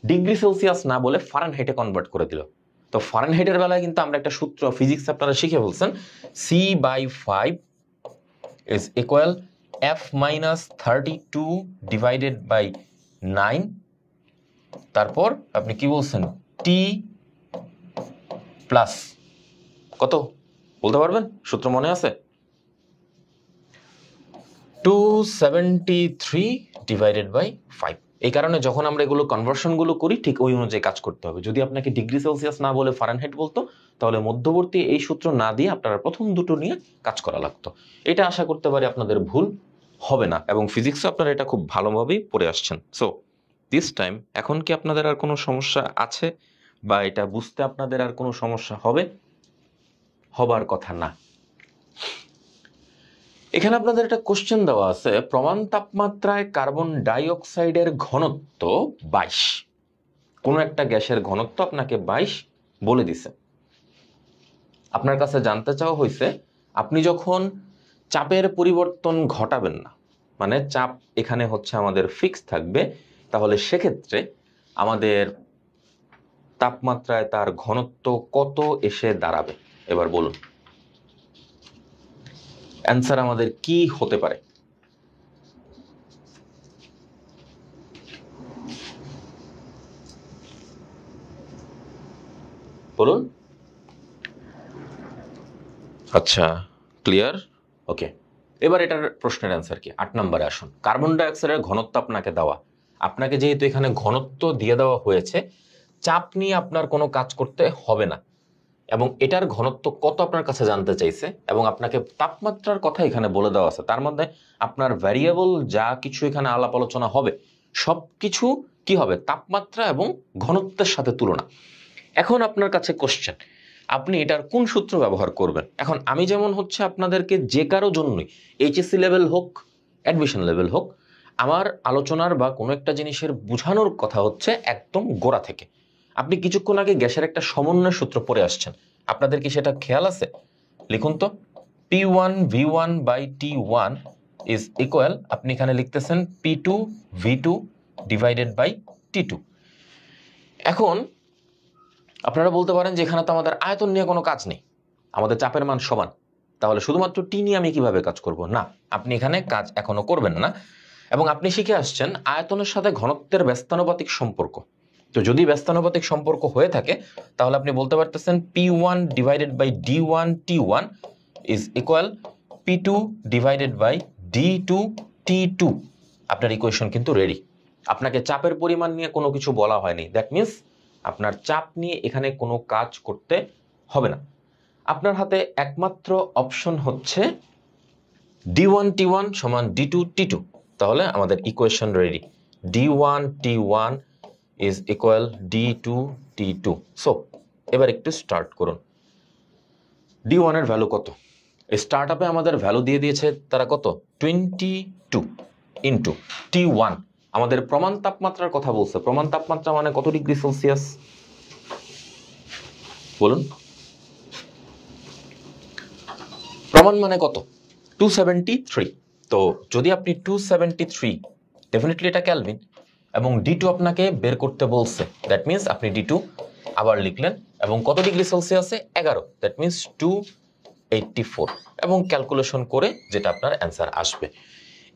ডিগ্রি সেলসিয়াস না বলে ফারেনহাইটে কনভার্ট করে দিল। তো ফারেনহাইটের বেলায় কিন্তু আমরা একটা সূত্র ফিজিক্স আপনারা শিখে বলছেন, C/5 is equal F-32 divided by 9। তারপর আপনি কি বলছেন, T প্লাস কত বলতে পারবেন? সূত্র মনে আছে? 273 ডিভাইডেড বাই 5। এই কারণে যখন আমরা এগুলো কনভার্সনগুলো করি ঠিক ওই অনুযায়ী কাজ করতে হবে। যদি আপনাকে ডিগ্রি সেলসিয়াস না বলে ফারেনহাইট বলতো তাহলে মধ্যবর্তী এই সূত্র না দিয়ে আপনারা প্রথম দুটো নিয়ে কাজ করা লাগতো। এটা আশা করতে পারি আপনাদের ভুল হবে না, এবং ফিজিক্সও আপনারা এটা খুব ভালোভাবেই পড়ে আসছেন। সো দিস টাইম এখন কি আপনাদের আর কোনো সমস্যা আছে, বা এটা বুঝতে আপনাদের আর কোনো সমস্যা হবে? হবার কথা না। এখানে আপনাদের একটা কোশ্চেন দেওয়া আছে, প্রমাণ তাপমাত্রায় কার্বন ডাই অক্সাইডের ঘনত্ব 22। কোনো একটা গ্যাসের ঘনত্ব আপনাকে 22 বলে দিছে। আপনার কাছে জানতে চাওয়া হয়েছে আপনি যখন চাপের পরিবর্তন ঘটাবেন না, মানে চাপ এখানে হচ্ছে আমাদের ফিক্স থাকবে, তাহলে সেক্ষেত্রে আমাদের তাপমাত্রায় তার ঘনত্ব কত এসে দাঁড়াবে? এবার বলুন অ্যান্সার আমাদের কি হতে পারে? বলুন। আচ্ছা ক্লিয়ার, ওকে। এবার এটার প্রশ্নের অ্যান্সার কি? 8 নম্বরে আসুন। কার্বন ডাই অক্সাইডের ঘনত্ব আপনাকে দেওয়া, আপনাকে যেহেতু এখানে ঘনত্ব দিয়ে দেওয়া হয়েছে, চাপ নিয়ে আপনার কোনো কাজ করতে হবে না, এবং এটার ঘনত্ব কত আপনার কাছে জানতে চাইছে, এবং আপনাকে তাপমাত্রার কথা এখানে বলে দেওয়া আছে। তার মধ্যে আপনার ভ্যারিয়েবল যা কিছু এখানে আলাপ আলোচনা হবে সবকিছু কি হবে, তাপমাত্রা এবং ঘনত্বের সাথে তুলনা। এখন আপনার কাছে কোশ্চেন, আপনি এটার কোন সূত্র ব্যবহার করবেন? এখন আমি যেমন হচ্ছে আপনাদেরকে যে কারো জন্যই, এইচএসসি লেভেল হোক, অ্যাডমিশন লেভেল হোক, আমার আলোচনার বা কোনো একটা জিনিসের বোঝানোর কথা হচ্ছে একদম গোড়া থেকে। আপনি কিছুক্ষণ আগে গ্যাসের একটা সমন্বয় সূত্র পড়ে আসছেন, আপনাদের কি সেটা খেয়াল আছে? লিখুন তো, P1V1/T1 ইজ ইকুয়াল, আপনি এখানে লিখতেছেন P2V2 ডিভাইডেড বাই T2। এখন আপনারা বলতে পারেন যে এখানে তো আমাদের আয়তন নিয়ে কোনো কাজ নেই, আমাদের চাপের মান সমান, তাহলে শুধুমাত্র টি নিয়ে আমি কিভাবে কাজ করব? না, আপনি এখানে কাজ এখনো করবেন না, এবং আপনি শিখে আসছেন আয়তনের সাথে ঘনত্বের ব্যস্তানুপাতিক সম্পর্ক। তো যদি ব্যস্তানুপাতিক সম্পর্ক হয়ে থাকে তাহলে আপনি বলতে পারতেছেন P1 divided by D1 T1 is equal P2 divided by D2 T2। আপনার ইকুয়েশন কিন্তু রেডি। আপনাকে চাপের পরিমাণ নিয়ে কোনো কিছু বলা হয়নি, দ্যাট মিনস আপনার চাপ নিয়ে এখানে কোনো কাজ করতে হবে না। আপনার হাতে একমাত্র অপশন হচ্ছে D1 T1 সমান D2 T2, তাহলে আমাদের equation ready. D1 T1 is equal D2 T2। So এবার একটু স্টার্ট করুন। D1 এর ভ্যালু কত? স্টার্ট আপে আমাদের ভ্যালু দিয়ে দিয়েছে তারা কত, 22 ইন্টু T1। আমাদের প্রমাণ তাপমাত্রার কথা বলছে, প্রমাণ তাপমাত্রা মানে কত ডিগ্রি সেলসিয়াস বলুন? প্রমাণ মানে কত? 273। তো যদি আপনি 273, ডেফিনেটলি এটা ক্যালভিন, এবং D2 আপনাকে বের করতে বলছে, দ্যাট মিনস আপনি D2 আবার লিখলেন, এবং কত ডিগ্রি সেলসিয়াসে? 11, দ্যাট মিনস 284, এবং ক্যালকুলেশন করে যেটা আপনার অ্যান্সার আসবে।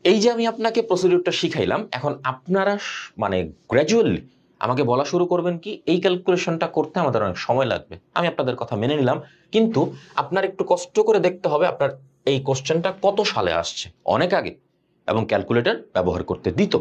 এই যে আমি আপনাকে প্রসিডিউরটা শিখাইলাম, এখন আপনারা মানে গ্র্যাজুয়ালি আমাকে বলা শুরু করবেন কি এই ক্যালকুলেশনটা করতে আমাদের অনেক সময় লাগবে। আমি আপনাদের কথা মেনে নিলাম, কিন্তু আপনার একটু কষ্ট করে দেখতে হবে আপনার এই কোশ্চেনটা কত সালে আসছে, অনেক আগে, এবং ক্যালকুলেটর ব্যবহার করতে দিত।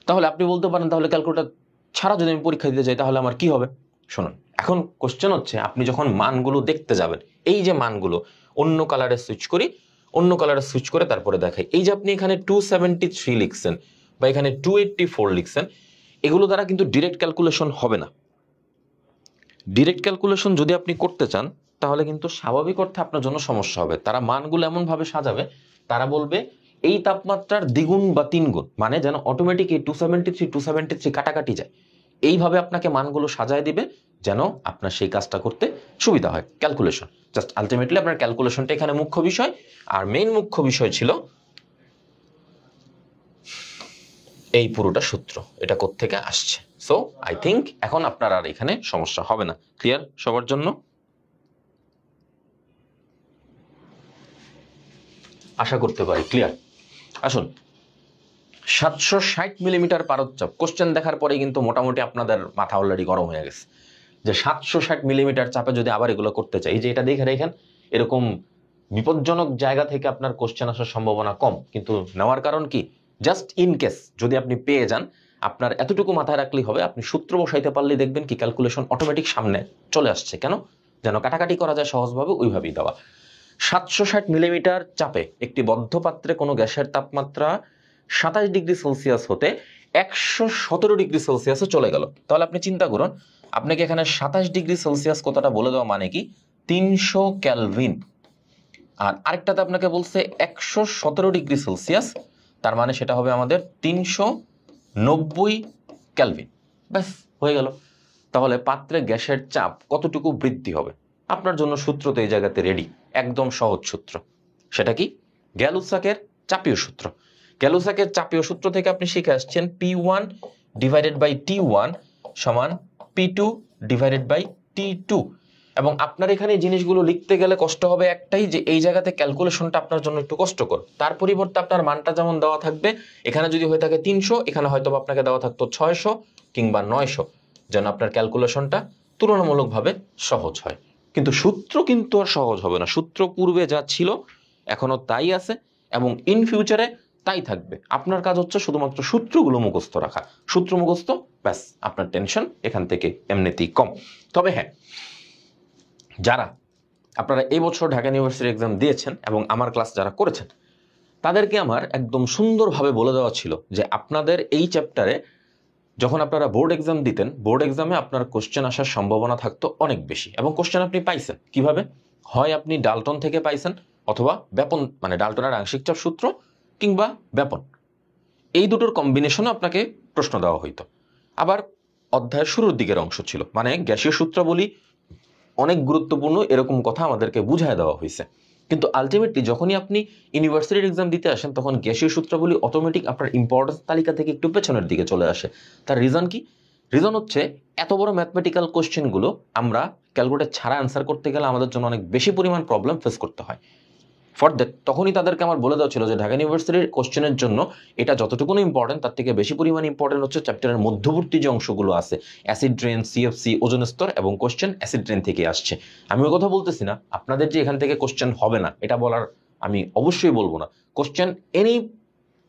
তাহলে আপনি বলতে পারেন তাহলে ক্যালকুলেটর ছাড়া যদি আমি পরীক্ষা দিতে যাই তাহলে আমার কি হবে? শুনুন, এখন কোশ্চেন হচ্ছে আপনি যখন মানগুলো দেখতে যাবেন, এই যে মানগুলো অন্য কালারে সুইচ করি, অন্য কালারে সুইচ করে তারপরে দেখাই। এই যে আপনি এখানে 273 লিখছেন বা এখানে 284 লিখছেন, এগুলো দ্বারা কিন্তু ডিরেক্ট ক্যালকুলেশন হবে না। ডিরেক্ট ক্যালকুলেশন যদি আপনি করতে চান তাহলে কিন্তু স্বাভাবিক অর্থে আপনার জন্য সমস্যা হবে। তারা মানগুলো এমনভাবে সাজাবে, তারা বলবে এই তাপমাত্রার দ্বিগুণ বা তিনগুণ, মানে যেন অটোমেটিক এই 273 কাটাকাটি যায়, এইভাবে আপনাকে মানগুলো সাজায় দিবে যেন আপনার সেই কাজটা করতে সুবিধা হয়। ক্যালকুলেশন জাস্ট আলটিমেটলি আপনার ক্যালকুলেশনটা এখানে মুখ্য বিষয়, আর মেইন মুখ্য বিষয় ছিল এই পুরোটা সূত্র, এটা কোত্থেকে আসছে। সো আই থিঙ্ক এখন আপনার আর এখানে সমস্যা হবে না। ক্লিয়ার সবার জন্য? আশা করতে পারি ক্লিয়ার। আসুন, 760 মিলিমিটার পারদচাপ, কোশ্চেন দেখার পরে কিন্তু মোটামুটি আপনাদের মাথা অলরেডি গরম হয়ে গেছে যে 760 মিলিমিটার চাপে যদি আবার এগুলো করতে চাই, যে এটা দেখে রেখেন এরকম বিপজ্জনক জায়গা থেকে আপনার কোশ্চেন আসার সম্ভাবনা কম, কিন্তু নেওয়ার কারণ কি, জাস্ট ইন কেস যদি আপনি পেয়ে যান, আপনার এতটুকু মাথায় রাখলেই হবে, আপনি সূত্র বসাইতে পারলেই দেখবেন কি ক্যালকুলেশন অটোমেটিক সামনে চলে আসছে। কেন? যেন কাটাকাটি করা যায় সহজভাবে, ওইভাবেই দেওয়া। 760 মিলিমিটার চাপে একটি বদ্ধ পাত্রে কোনো গ্যাসের তাপমাত্রা 27 ডিগ্রি সেলসিয়াস হতে 117 ডিগ্রি সেলসিয়াসে চলে গেল। তাহলে আপনি চিন্তা করুন, আপনাকে এখানে 27 ডিগ্রি সেলসিয়াস কথাটা বলে দেওয়া মানে কি 300 ক্যালভিন, আর আরেকটাতে আপনাকে বলছে 117 ডিগ্রি সেলসিয়াস, তার মানে সেটা হবে আমাদের 390 ক্যালভিন। ব্যাস হয়ে গেল। তাহলে পাত্রে গ্যাসের চাপ কতটুকু বৃদ্ধি হবে? আপনার জন্য সূত্র তো এই জায়গাতে রেডি, একদম সহজ সূত্র। সেটা কি? গ্যালুসাকের চাপীয় সূত্র। গ্যালুসাকের চাপীয় সূত্র থেকে আপনি শিখে আসছেন P1 ডিভাইডেড বাই T1 সমান P2 ডিভাইডেড বাই T2। এবং আপনার এখানে জিনিসগুলো লিখতে গেলে কষ্ট হবে একটাই, যে এই জায়গাতে ক্যালকুলেশনটা আপনার জন্য একটু কষ্টকর। তার পরিবর্তে আপনার মানটা যেমন দেওয়া থাকবে, এখানে যদি হয়ে থাকে 300, এখানে হয়তো আপনাকে দেওয়া থাকতো 600 কিংবা 900, যেন আপনার ক্যালকুলেশনটা তুলনামূলকভাবে সহজ হয়। কিন্তু সূত্র কিন্তু আর সহজ হবে না। সূত্র পূর্বে যা ছিল এখনো তাই আছে, এবং ইন ফিউচারে তাই থাকবে। আপনার কাজ হচ্ছে শুধুমাত্র সূত্রগুলো মুখস্থ রাখা। সূত্র মুখস্থ, ব্যাস আপনার টেনশন এখান থেকে এমনিতেই কম। তবে হ্যাঁ, যারা আপনারা এই বছর ঢাকা ইউনিভার্সিটি এক্সাম দিয়েছেন এবং আমার ক্লাস যারা করেছেন, তাদেরকে আমার একদম সুন্দরভাবে বলে দেওয়া ছিল যে আপনাদের এই চ্যাপ্টারে যখন আপনারা বোর্ড এক্সাম দিতেন, বোর্ড এক্সামে আপনার কোশ্চেন আসার সম্ভাবনা থাকতো অনেক বেশি, এবং কোশ্চেন আপনি পাইছেন কিভাবে? হয় আপনি ডাল্টন থেকে পাইছেন, অথবা ব্যাপন মানে ডাল্টনের আংশিক চাপ সূত্র কিংবা ব্যাপন, এই দুটোর কম্বিনেশনে আপনাকে প্রশ্ন দেওয়া হইতো। আবার অধ্যায়ের শুরুর দিকের অংশ ছিল, মানে গ্যাসীয় সূত্রাবলী অনেক গুরুত্বপূর্ণ এরকম কথা আমাদেরকে বুঝায় দেওয়া হয়েছে। কিন্তু আলটিমেটলি যখনই আপনি ইউনিভার্সিটির এক্সাম দিতে আসেন, তখন গ্যাসীয় সূত্রাবলী অটোমেটিক আপনার ইম্পর্টেন্স তালিকা থেকে একটু পেছনের দিকে চলে আসে। তার রিজন কি? রিজন হচ্ছে এত বড় ম্যাথমেটিক্যাল কোশ্চেনগুলো আমরা ক্যালকুলেটর ছাড়া অ্যান্সার করতে গেলে আমাদের জন্য অনেক বেশি পরিমাণ প্রবলেম ফেস করতে হয়। ফর দ্যাট তখনই তাদেরকে আমার বলে দেওয়া ছিল যে ঢাকা ইউনিভার্সিটির কোশ্চেনের জন্য এটা যতটুকু ইম্পর্টেন্ট, তার থেকে বেশি পরিমাণ ইম্পর্টেন্ট হচ্ছে চ্যাপ্টারের মধ্যবর্তী যে অংশগুলো আছে, অ্যাসিড ড্রেন, সিএফসি, ওজোন স্তর এবং কোশ্চেন অ্যাসিড ড্রেন থেকে আসছে। আমি ওই কথা বলতেছি না আপনাদের যে এখান থেকে কোশ্চেন হবে না, এটা বলার আমি অবশ্যই বলবো না। কোশ্চেন এনি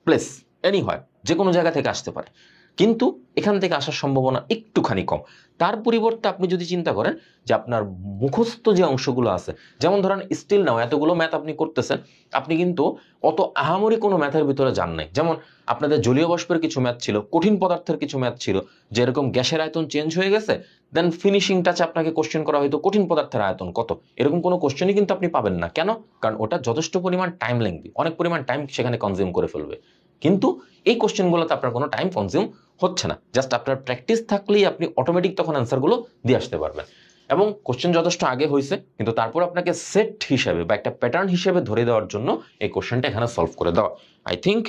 প্লেস, এনি হয়, যে কোনো জায়গা থেকে আসতে পারে, কিন্তু এখান থেকে আসার সম্ভাবনা একটুখানি কম। তার পরিবর্তে আপনি যদি চিন্তা করেন যে আপনার মুখস্থ যে অংশগুলো আছে, যেমন ধরেন স্টিল নাও এতগুলো ম্যাথ আপনি করতেছেন, আপনি কিন্তু অত আহামরি কোনো ম্যাথের ভিতরে যান নাই। যেমন আপনাদের জলীয় বাষ্পের কিছু ম্যাথ ছিল, কঠিন পদার্থের কিছু ম্যাথ ছিল, যেরকম গ্যাসের আয়তন চেঞ্জ হয়ে গেছে, দেন ফিনিশিং টাচে আপনাকে কোশ্চেন করা হয়তো কঠিন পদার্থের আয়তন কত, এরকম কোনো কোশ্চেনই কিন্তু আপনি পাবেন না। কেন? কারণ ওটা যথেষ্ট পরিমাণ টাইম লেংথি, অনেক পরিমাণ টাইম সেখানে কনজিউম করে ফেলবে। কিন্তু এই কোশ্চেনগুলোতে আপনার কোনো টাইম কনজিউম হচ্ছে না, জাস্ট আপনার প্র্যাকটিস থাকলেই আপনি অটোমেটিক তখন অ্যান্সারগুলো দিয়ে আসতে পারবেন। এবং কোশ্চেন যথেষ্ট আগে হয়েছে, কিন্তু তারপর আপনাকে সেট হিসেবে বা একটা প্যাটার্ন হিসেবে ধরে দেওয়ার জন্য এই কোশ্চেনটা এখানে সলভ করে দেওয়া। আই থিঙ্ক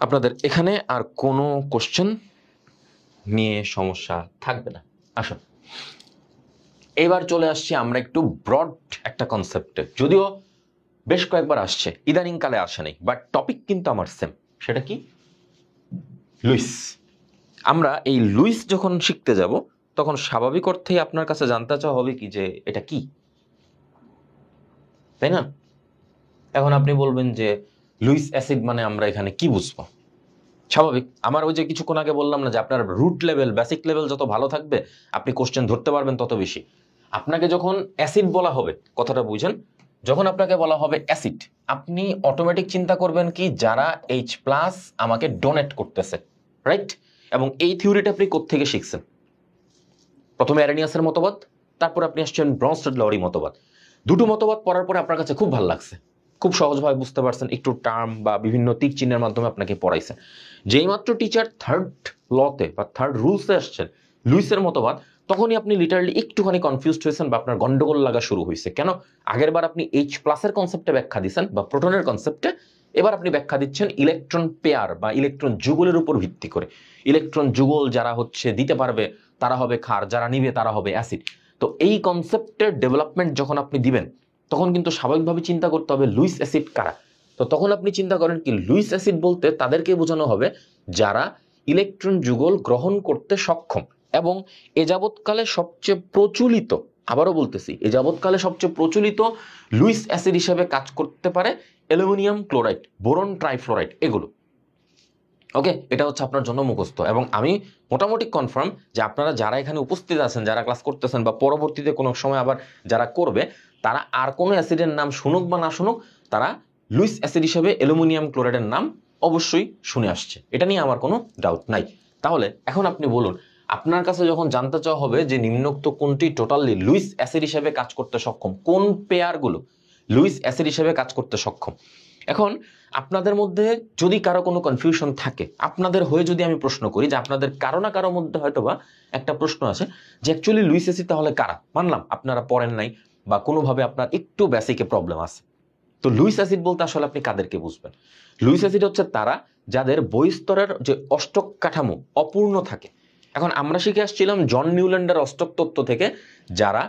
আপনাদের এখানে আর কোনো কোশ্চেন নিয়ে সমস্যা থাকবে না। আসুন এবার চলে আসছি আমরা একটু ব্রড একটা কনসেপ্টে, যদিও বেশ কয়েকবার আসছে, ইদানিং কালে আসে নাই, বাট টপিক কিন্তু আমার সেম। সেটা কি? লুইস। আমরা এই লুইস যখন শিখতে যাব, তখন স্বাভাবিক অর্থেই আপনার কাছে জানতে চাওয়া হবে কি যে এটা কি, তাই না? এখন আপনি বলবেন যে লুইস অ্যাসিড মানে আমরা এখানে কি বুঝবো? স্বাভাবিক, আমার ওই যে কিছুক্ষণ আগে বললাম না যে আপনার রুট লেভেল, বেসিক লেভেল যত ভালো থাকবে, আপনি কোশ্চেন ধরতে পারবেন তত বেশি। আপনাকে যখন অ্যাসিড বলা হবে, কথাটা বুঝেন, যখন আপনাকে বলা হবে অ্যাসিড, আপনি অটোমেটিক চিন্তা করবেন কি যারা H+ আমাকে ডোনেট করতেছে, রাইট? এবং এই থিওরিটা আপনি কোত্থেকে শিখছেন? প্রথমে অ্যারেনিয়াসের মতবাদ, তারপর আপনি আসছেন ব্রনস্টেড-লাউরি মতবাদ। দুটো মতবাদ পড়ার পরে আপনার কাছে খুব ভালো লাগছে, খুব সহজভাবে বুঝতে পারছেন, একটু টার্ম বা বিভিন্ন তীর চিহ্নের মাধ্যমে আপনাকে পড়াইছে। যেই মাত্র টিচার থার্ড লতে বা থার্ড রুলসে আসছেন, লুইসের মতবাদ, তখনই আপনি লিটারালি একটুখানি কনফিউজড হয়েছেন বা আপনার গন্ডগোল লাগা শুরু হয়েছে। কেন? আগের বার আপনি H+ কনসেপ্টে ব্যাখ্যা দিচ্ছেন বা প্রোটনের কনসেপ্টে, এবার আপনি ব্যাখ্যা দিচ্ছেন ইলেকট্রন পেয়ার বা ইলেকট্রন যুগলের উপর ভিত্তি করে। ইলেকট্রন যুগল যারা হচ্ছে দিতে পারবে তারা হবে ক্ষার, যারা নিবে তারা হবে অ্যাসিড। তো এই কনসেপ্টের ডেভেলপমেন্ট যখন আপনি দিবেন, তখন কিন্তু স্বাভাবিকভাবে চিন্তা করতে হবে লুইস অ্যাসিড কারা। তো তখন আপনি চিন্তা করেন কি লুইস অ্যাসিড বলতে তাদেরকে বোঝানো হবে যারা ইলেকট্রন যুগল গ্রহণ করতে সক্ষম, এবং এ যাবৎকালে সবচেয়ে প্রচলিত, আবারও বলতেছি, এ যাবৎকালে সবচেয়ে প্রচলিত লুইস অ্যাসিড হিসেবে কাজ করতে পারে অ্যালুমিনিয়াম ক্লোরাইড, বোরন ট্রাইফ্লোরাইড, এগুলো। ওকে, এটা হচ্ছে আপনার জন্য মুখস্থ, এবং আমি মোটামুটি কনফার্ম যে আপনারা যারা এখানে উপস্থিত আছেন, যারা ক্লাস করতেছেন বা পরবর্তীতে কোনো সময় আবার যারা করবে, তারা আর কোনো অ্যাসিডের নাম শুনুক বা না শুনুক, তারা লুইস অ্যাসিড হিসেবে অ্যালুমিনিয়াম ক্লোরাইডের নাম অবশ্যই শুনে আসছে, এটা নিয়ে আমার কোনো ডাউট নাই। তাহলে এখন আপনি বলুন, আপনার কাছে যখন জানতে চাওয়া হবে যে নিম্নোক্ত কোনটি টোটালি লুইস অ্যাসিড হিসেবে কাজ করতে সক্ষম, কোন পেয়ারগুলো লুইস অ্যাসিড হিসেবে কাজ করতে সক্ষম, এখন আপনাদের মধ্যে যদি কারো কোনো কনফিউশন থাকে, আপনাদের হয়ে যদি আমি প্রশ্ন করি যে আপনাদের কারো না কারো মধ্যে হয়তোবা একটা প্রশ্ন আছে যে অ্যাকচুয়ালি লুইস অ্যাসিড তাহলে কারা? মানলাম আপনারা পড়েন নাই বা কোনোভাবে আপনার একটু বেসিকে প্রবলেম আছে, তো লুইস অ্যাসিড বলতে আসলে আপনি কাদেরকে বুঝবেন? লুইস অ্যাসিড হচ্ছে তারা যাদের বহিস্তরের যে অষ্টক কাঠামো অপূর্ণ থাকে। এখন আমরা শিখে আসছিলাম জন নিউল্যান্ডের অষ্টক তত্ত্ব থেকে, যারা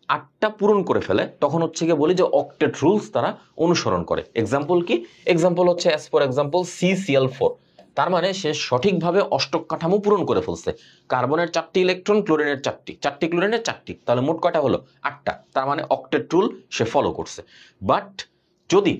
8টা পূরণ করে ফেলে তখন হচ্ছে গিয়ে বলি যে অক্টেট রুলস তারা অনুসরণ করে। এক্সাম্পল কি? এক্সাম্পল হচ্ছে অ্যাজ ফর এক্সাম্পল CCl4, তার মানে সে সঠিকভাবে অষ্টক কাঠামো পূরণ করে ফেলছে। কার্বনের 4টি ইলেকট্রন, ক্লোরিনের 4টি ক্লোরিনের 4টি, তাহলে মোট কয়টা হলো? 8টা। তার মানে অক্টেট রুল সে ফলো করছে। বাট যদি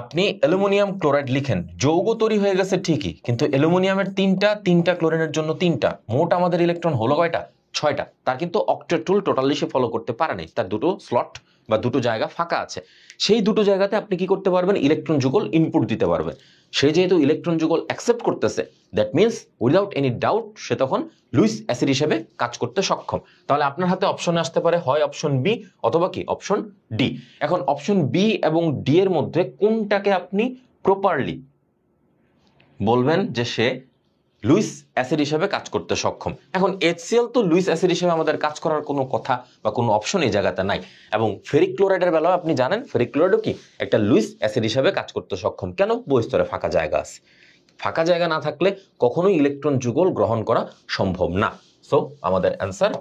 আপনি অ্যালুমিনিয়াম ক্লোরাইড লিখেন, যৌগ তৈরি হয়ে গেছে ঠিকই, কিন্তু অ্যালুমিনিয়ামের 3টা ক্লোরিনের জন্য 3টা, মোট আমাদের ইলেকট্রন হলো কয়টা? 6টা। তার কিন্তু অক্টেট রুল টোটালি সে ফলো করতে পারে নাই, তার দুটো স্লট বা দুটো জায়গা ফাঁকা আছে, সেই দুটো জায়গাতে আপনি কি করতে পারবেন, ইলেকট্রন যুগল ইনপুট দিতে পারবেন। সে যেহেতু ইলেকট্রন যুগল অ্যাকসেপ্ট করতেছে, that means without any doubt সে তখন লুইস অ্যাসিড হিসেবে কাজ করতে সক্ষম। তাহলে আপনার হাতে অপশনে আসতে পারে হয় অপশন বি অথবা কি অপশন ডি। এখন অপশন বি এবং ডি এর মধ্যে কোনটাকে আপনি প্রপারলি বলবেন যে সে লুইস অ্যাসিড হিসেবে কাজ করতে সক্ষম। এখন HCl তো লুইস অ্যাসিড হিসেবে আমাদের কাজ করার কোনো কথা বা কোনো অপশন এই জায়গাতে নাই। এবং ফেরিক ক্লোরাইডের বেলাও আপনি জানেন ফেরিক ক্লোরাইডও কি একটা লুইস অ্যাসিড হিসেবে কাজ করতে সক্ষম। কেন? বহিঃস্তরে ফাঁকা জায়গা আছে, ফাঁকা জায়গা না থাকলে কখনোই ইলেকট্রন যুগল গ্রহণ করা সম্ভব না। সো আমাদের answer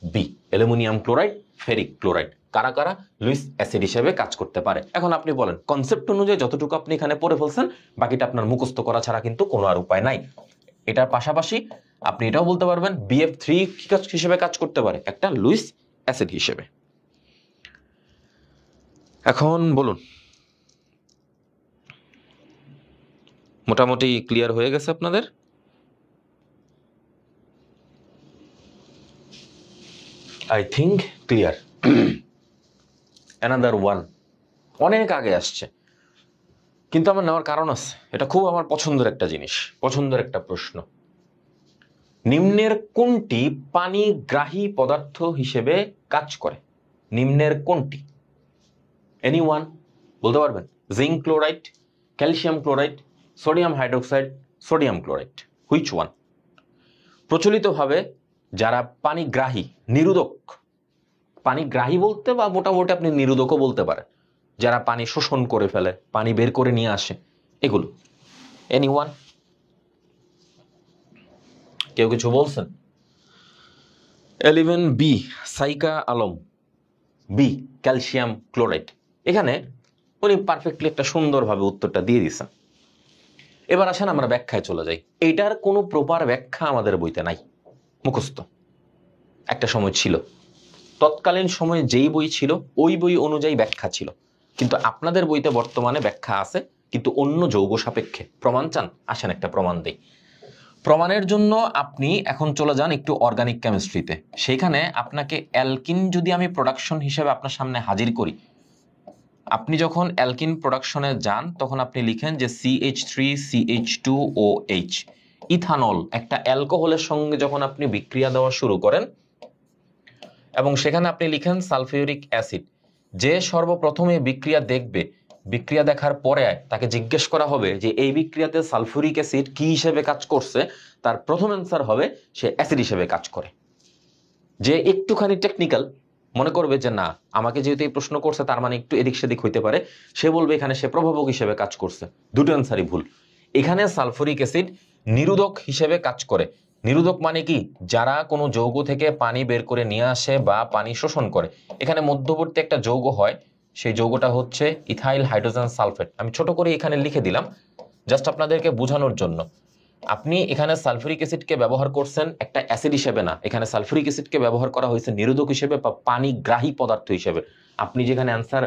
B, aluminium chloride, ferric chloride কারা কারা লুইস অ্যাসিড হিসেবে কাজ করতে পারে। এখন আপনি বলেন কনসেপ্ট অনুযায়ী যতটুকু আপনি এখানে পড়ে ফেলছেন বাকিটা আপনার মুখস্থ করা ছাড়া কিন্তু কোনো আর উপায় নাই। এটার পাশাপাশি আপনি এটাও বলতে পারবেন BF3 হিসেবে কাজ করতে পারে, একটা লুইস অ্যাসিড হিসেবে। এখন বলুন, মোটামুটি ক্লিয়ার হয়ে গেছে আপনাদের? I think clear. Another one, অনেক আগে আসছে কিন্তু আমার নেওয়ার কারণ আছে, এটা খুব আমার পছন্দের একটা জিনিস, পছন্দের একটা প্রশ্ন। নিম্নের কোনটি পানিগ্রাহী পদার্থ হিসেবে কাজ করে? নিম্নের কোনটি? এনিওয়ান বলতে পারবেন? Zinc chloride, calcium chloride, sodium hydroxide, sodium chloride, which one? প্রচলিতভাবে যারা পানিগ্রাহী, নিরোধক, পানিগ্রাহী বলতে বা মোটামুটি আপনি নিরোধকও বলতে পারেন, যারা পানি শোষণ করে ফেলে, পানি বের করে নিয়ে আসে, এগুলো। এনিওয়ান? কেউ কিছু বলছেন? 11 B, Saika Alam, B calcium chloride. এখানে উনি পারফেক্টলি একটা সুন্দরভাবে উত্তরটা দিয়ে দিচ্ছেন। এবার আসেন আমরা ব্যাখ্যায় চলে যাই। এটার কোনো প্রপার ব্যাখ্যা আমাদের বইতে নাই, মুখস্থ। একটা সময় ছিল, তৎকালীন সময়ে যেই বই ছিল ওই বই অনুযায়ী ব্যাখ্যা ছিল, কিন্তু আপনাদের বইতে বর্তমানে ব্যাখ্যা আছে কিন্তু অন্য যৌগ সাপেক্ষে। প্রমাণ চান? আসেন একটা প্রমাণ দেই। প্রমাণের জন্য আপনি এখন চলে যান একটু অর্গানিক কেমিস্ট্রিতে। সেখানে আপনাকে অ্যালকিন যদি আমি প্রোডাকশন হিসেবে আপনার সামনে হাজির করি, আপনি যখন অ্যালকিন প্রোডাকশনে যান তখন আপনি লিখেন যে CH3CH2OH, ইথানল একটা অ্যালকোহলের সঙ্গে যখন আপনি বিক্রিয়া দেওয়া শুরু করেন এবং সেখানে আপনি লিখেন সালফিউরিক অ্যাসিড, যে সর্বপ্রথমে বিক্রিয়া দেখবে, বিক্রিয়া দেখার পরে তাকে জিজ্ঞেস করা হবে যে এই বিক্রিয়াতে সালফিউরিক অ্যাসিড কি হিসেবে কাজ করছে, তার প্রথম অ্যান্সার হবে সে অ্যাসিড হিসেবে কাজ করে। যে একটুখানি টেকনিক্যাল মনে করবে যে না, আমাকে যেহেতু এই প্রশ্ন করছে তার মানে একটু এদিক সেদিক হইতে পারে, সে বলবে এখানে সে প্রভাবক হিসেবে কাজ করছে। দুটো অ্যান্সারই ভুল। এখানে সালফিউরিক অ্যাসিড নিরোধক হিসেবে কাজ করে। নিরোধক মানে কি? যারা কোনো যৌগ থেকে পানি বের করে নিয়ে আসে বা পানি শোষণ করে, এখানে মধ্যবর্তী একটা যৌগ হয়, সেই যৌগটা হচ্ছে ইথাইল হাইড্রোজেন সালফেট। আমি ছোট করে এখানে লিখে দিলাম জাস্ট আপনাদেরকে বোঝানোর জন্য। আপনি এখানে সালফিউরিক অ্যাসিডকে ব্যবহার করছেন একটা অ্যাসিড হিসেবে না, এখানে সালফিউরিক অ্যাসিডকে ব্যবহার করা হয়েছে নিরোধক হিসেবে বা পানিগ্রাহী পদার্থ হিসেবে। আপনি যেখানে অ্যান্সার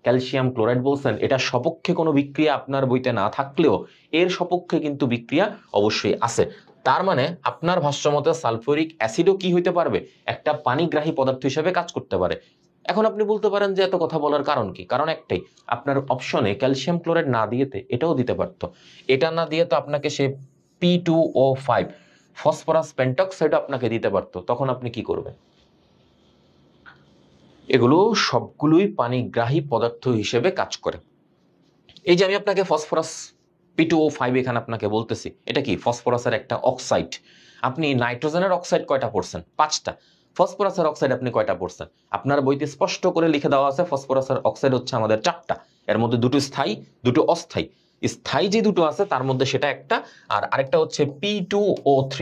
ক্যালসিয়াম ক্লোরাইড বলছেন, এটা সপক্ষে কোনো বিক্রিয়া আপনার বইতে না থাকলেও এর সপক্ষে কিন্তু বিক্রিয়া অবশ্যই আছে। তার মানে আপনার ভাষ্যমতে সালফিউরিক অ্যাসিডও কি হইতে পারবে? একটা পানিগ্রাহী পদার্থ হিসেবে কাজ করতে পারে। এখন আপনি বলতে পারেন যে এত কথা বলার কারণ কি? কারণ একটাই, আপনার অপশনে ক্যালসিয়াম ক্লোরাইড না দিয়েতে এটাও দিতে পারতো, এটা না দিয়ে তো আপনাকে সে P2O5 ফসফরাস পেন্টক্সাইড আপনাকে দিতে পারতো, তখন আপনি কি করবেন? এগুলো সবগুলোই পানিগ্রাহী পদার্থ হিসেবে কাজ করে। এই যে আমি আপনাকে ফসফরাস P2O5 এখানে আপনাকে বলতেছি, এটা কি? ফসফরাসের একটা অক্সাইড। আপনি নাইট্রোজেনের অক্সাইড কয়টা পড়ছেন? 5টা। ফসফরাসের অক্সাইড আপনি কয়টা পড়ছেন? আপনার বইতে স্পষ্ট করে লিখে দেওয়া আছে ফসফরাসের অক্সাইড হচ্ছে আমাদের 4টা, এর মধ্যে দুটো স্থায়ী, দুটো অস্থায়ী। স্থায়ী যে দুটো আছে তার মধ্যে সেটা একটা, আর আরেকটা হচ্ছে P2O3।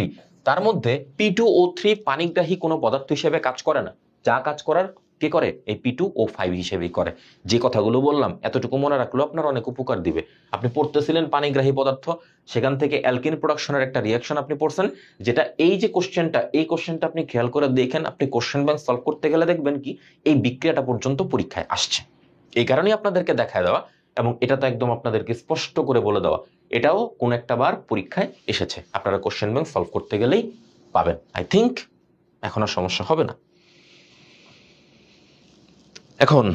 তার মধ্যে P2O3 পানিগ্রাহী কোনো পদার্থ হিসেবে কাজ করে না, যা কাজ করার কে করে? এই P2O5 হিসেবেই করে। যে কথাগুলো বললাম এতটুকু মনে রাখলেও আপনার অনেক উপকার দিবে। আপনি পড়তেছিলেন পানিগ্রাহী পদার্থ, সেখান থেকে অ্যালকিন প্রোডাকশনের একটা রিঅ্যাকশন আপনি পড়ছেন, যেটা এই যে কোশ্চেনটা, এই কোশ্চেনটা আপনি খেয়াল করে দেখেন, আপনি কোশ্চেন ব্যাংক সলভ করতে গেলে দেখবেন কি এই বিক্রিয়াটা পর্যন্ত পরীক্ষায় আসছে। এই কারণেই আপনাদেরকে দেখায় দেওয়া এবং এটা তো একদম আপনাদেরকে স্পষ্ট করে বলে দেওয়া, এটাও কোন একটা বার পরীক্ষায় এসেছে, আপনারা কোশ্চেন ব্যাংক সলভ করতে গেলেই পাবেন। আই থিঙ্ক এখন আর সমস্যা হবে না। এখন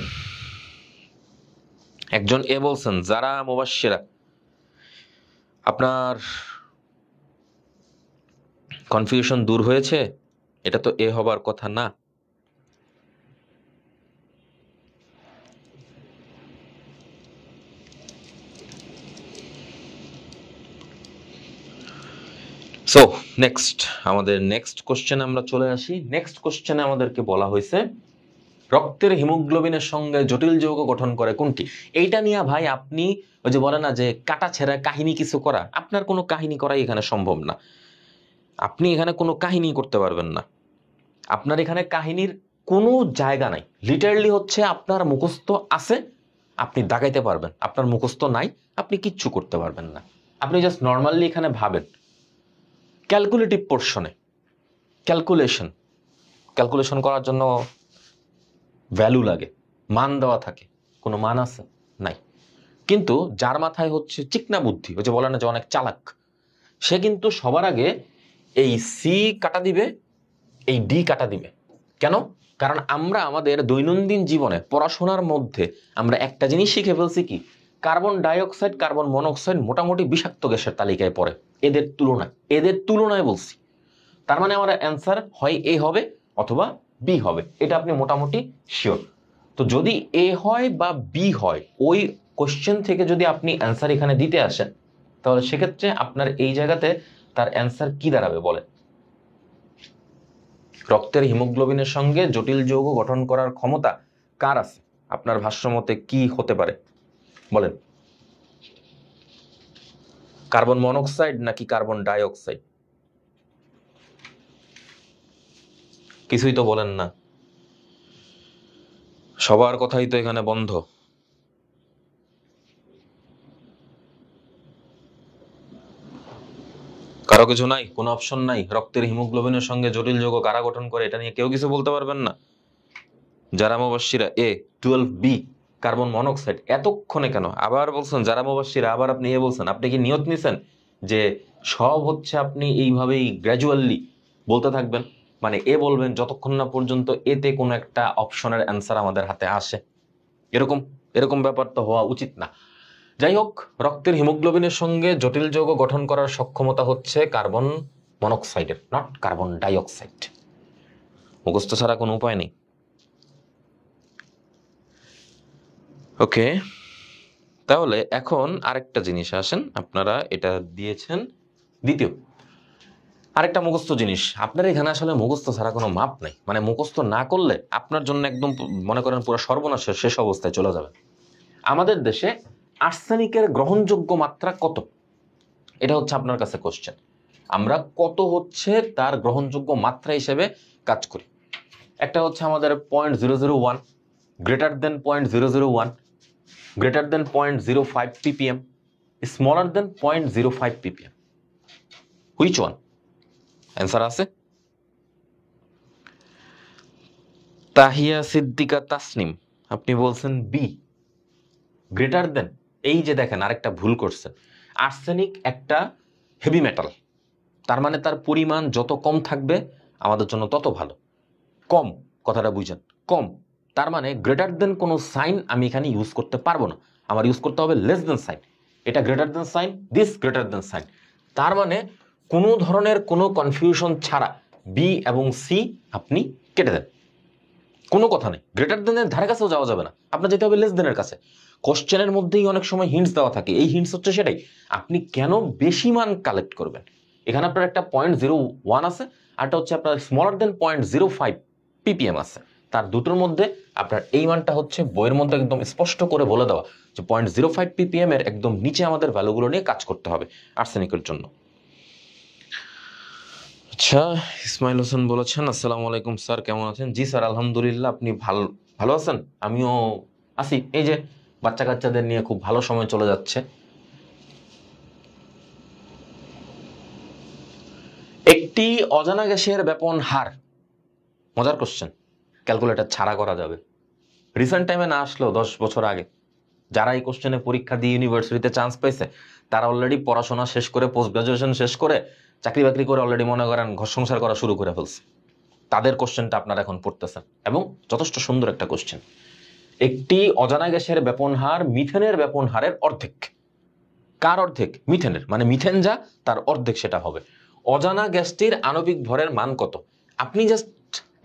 একজন এ বলছেন, যারা মুবাশশিরা, আপনার কনফিউশন দূর হয়েছে? এটা তো এ হবার কথা না। সো নেক্সট, আমাদের নেক্সট কোশ্চেনে আমরা চলে আসি। নেক্সট কোশ্চেনে আমাদেরকে বলা হয়েছে রক্তের হিমোগ্লোবিনের সঙ্গে জটিল যৌগ গঠন করে কোনটি? এইটা নিয়ে ভাই আপনি ওই যে বলে না যে কাটা ছেঁড়া কাহিনী কিছু করা, আপনার কোনো কাহিনী করাই এখানে সম্ভব না। আপনি এখানে কোনো কাহিনী করতে পারবেন না। আপনার এখানে কাহিনীর কোনো জায়গা নাই। লিটারালি হচ্ছে আপনার মুখস্থ আছে, আপনি দাগাইতে পারবেন। আপনার মুখস্থ নাই, আপনি কিচ্ছু করতে পারবেন না। আপনি জাস্ট নর্মালি এখানে ভাবেন ক্যালকুলেটিভ পোর্শনে, ক্যালকুলেশন করার জন্য ভ্যালু লাগে, মান দেওয়া থাকে। কোনো মান আছে? নাই। কিন্তু যার মাথায় হচ্ছে চিকনা বুদ্ধি, ওই যে বলে না যে অনেক চালাক, সে কিন্তু সবার আগে এই সি কাটা দিবে, এই ডি কাটা দিবে। কেন? কারণ আমরা আমাদের দৈনন্দিন জীবনে পড়াশোনার মধ্যে আমরা একটা জিনিস শিখে ফেলছি কি, কার্বন ডাইঅক্সাইড, কার্বন মনোক্সাইড মোটামুটি বিষাক্ত গ্যাসের তালিকায় পড়ে এদের তুলনায় বলছি। তার মানে আমার অ্যান্সার হয় এ হবে অথবা বি হবে, এটা আপনি মোটামুটি শিওর। তো যদি এ হয় বা বি হয়, ওই কোশ্চেন থেকে যদি আপনি অ্যান্সার এখানে দিতে আসেন, তাহলে সেক্ষেত্রে আপনার এই জায়গাতে তার অ্যান্সার কি দাঁড়াবে বলেন? রক্তের হিমোগ্লোবিনের সঙ্গে জটিল যৌগ গঠন করার ক্ষমতা কার আছে? আপনার ভাষ্যমতে কি হতে পারে বলেন? কার্বন মনোক্সাইড নাকি কার্বন ডাইঅক্সাইড? কিছুই তো বলেন না, সবার কথাই তো এখানে বন্ধ। কারো কিছু নাই, কোনো অপশন নাই? রক্তের হিমোগ্লোবিনের সঙ্গে জটিল যৌগ কারা গঠন করে, এটা নিয়ে কেউ কিছু বলতে পারবেন না? যারা মুবাশশিরা এ, 12B কার্বন মনোক্সাইড। এতক্ষণে কেন আবার বলছেন যারা মুবাশশিরা, আবার আপনি এ বলছেন? আপনি কি নিয়ত নিছেন যে সব হচ্ছে আপনি এইভাবেই গ্র্যাজুয়ালি বলতে থাকবেন, মানে এ বলবেন যতক্ষণ না পর্যন্ত এতে কোনো একটা অপশনের অ্যান্সার আমাদের হাতে আসে? এরকম ব্যাপার তো হওয়া উচিত না। যাই হোক, রক্তের হিমোগ্লোবিনের সঙ্গে জটিল যৌগ গঠন করার সক্ষমতা হচ্ছে কার্বন মনোক্সাইডের, নট কার্বন ডাইঅক্সাইড। মুখস্থ ছাড়া কোনো উপায় নেই। ওকে, তাহলে এখন আরেকটা জিনিস আসেন, আপনারা এটা দিয়েছেন দ্বিতীয় আরেকটা মুখস্থ জিনিস। আপনার এখানে আসলে মুখস্থ ছাড়া কোনো মাপ নাই, মানে মুখস্থ না করলে আপনার জন্য একদম মনে করেন পুরো সর্বনাশের শেষ অবস্থায় চলে যাবে। আমাদের দেশে আর্সেনিকের গ্রহণযোগ্য মাত্রা কত? এটা হচ্ছে আপনার কাছে কোশ্চেন। আমরা কত হচ্ছে তার গ্রহণযোগ্য মাত্রা হিসেবে কাজ করি? একটা হচ্ছে আমাদের 0.001, greater than 0.001, greater than 0.05 ppm, smaller than 0.05 ppm. Which one? Answer আছে? তাহিয়া সিদ্দিকা তাসনিম, আপনি বলছেন বি, গ্রেটার দেন। এই যে দেখেন আরেকটা ভুল করছেন। আর্সেনিক একটা হেভি মেটাল, তার মানে তার পরিমাণ যত কম থাকবে আমাদের জন্য তত ভালো। কম, কথাটা বুঝেন, কম। তার মানে গ্রেটার দেন কোনো সাইন আমি এখানে ইউজ করতে পারবো না, আমার ইউজ করতে হবে লেস দেন সাইন। এটা greater than sign, this greater than sign. তার মানে কোনো ধরনের কোনো কনফিউশন ছাড়া বি এবং সি আপনি কেটে দেন, কোনো কথা নেই। গ্রেটার দেনের ধারে কাছেও যাওয়া যাবে না, আপনার যেতে হবে লেস দেনের কাছে। কোশ্চেনের মধ্যেই অনেক সময় হিন্টস দেওয়া থাকে, এই হিন্টস হচ্ছে সেটাই, আপনি কেন বেশি মান কালেক্ট করবেন। এখানে আপনার একটা 0.01 আছে, আরটা হচ্ছে আপনার স্মলার দেন 0.05 ppm আছে। তার দুটোর মধ্যে আপনার এই মানটা হচ্ছে বইয়ের মধ্যে একদম স্পষ্ট করে বলে দেওয়া যে 0.05 ppm এর একদম নিচে আমাদের ভ্যালুগুলো নিয়ে কাজ করতে হবে আর্সেনিকের জন্য। আচ্ছা, ইসমাইল হোসেন বলেছেন আসসালামু আলাইকুম স্যার, কেমন আছেন? জি স্যার, আলহামদুলিল্লাহ। আপনি ভালো আছেন? আমিও আছি, এই যে বাচ্চা কাচ্চাদের নিয়ে খুব ভালো সময় চলে যাচ্ছে। একটি অজানা গ্যাসের ব্যাপন হার, মজার কোশ্চেন, ক্যালকুলেটর ছাড়া করা যাবে। রিসেন্ট টাইমে না আসলেও 10 বছর আগে যারা এই কোশ্চেনে পরীক্ষা দিয়ে ইউনিভার্সিটিতে চান্স পেয়েছে, তারা অলরেডি পড়াশোনা শেষ করে, পোস্ট গ্রাজুয়েশন শেষ করে, চাকরি বাকরি করে অলরেডি মনে করেন ঘর সংসার করা শুরু করে ফেলছে। তাদের কোশ্চেনটা আপনারা এখন পড়তেছেন এবং যথেষ্ট সুন্দর একটা কোশ্চেন। একটি অজানা গ্যাসের ব্যাপন হার মিথেনের ব্যাপন হারের অর্ধেক। কার অর্ধেক? মিথেনের। মানে মিথেন যা তার অর্ধেক সেটা হবে। অজানা গ্যাসটির আণবিক ভরের মান কত? আপনি জাস্ট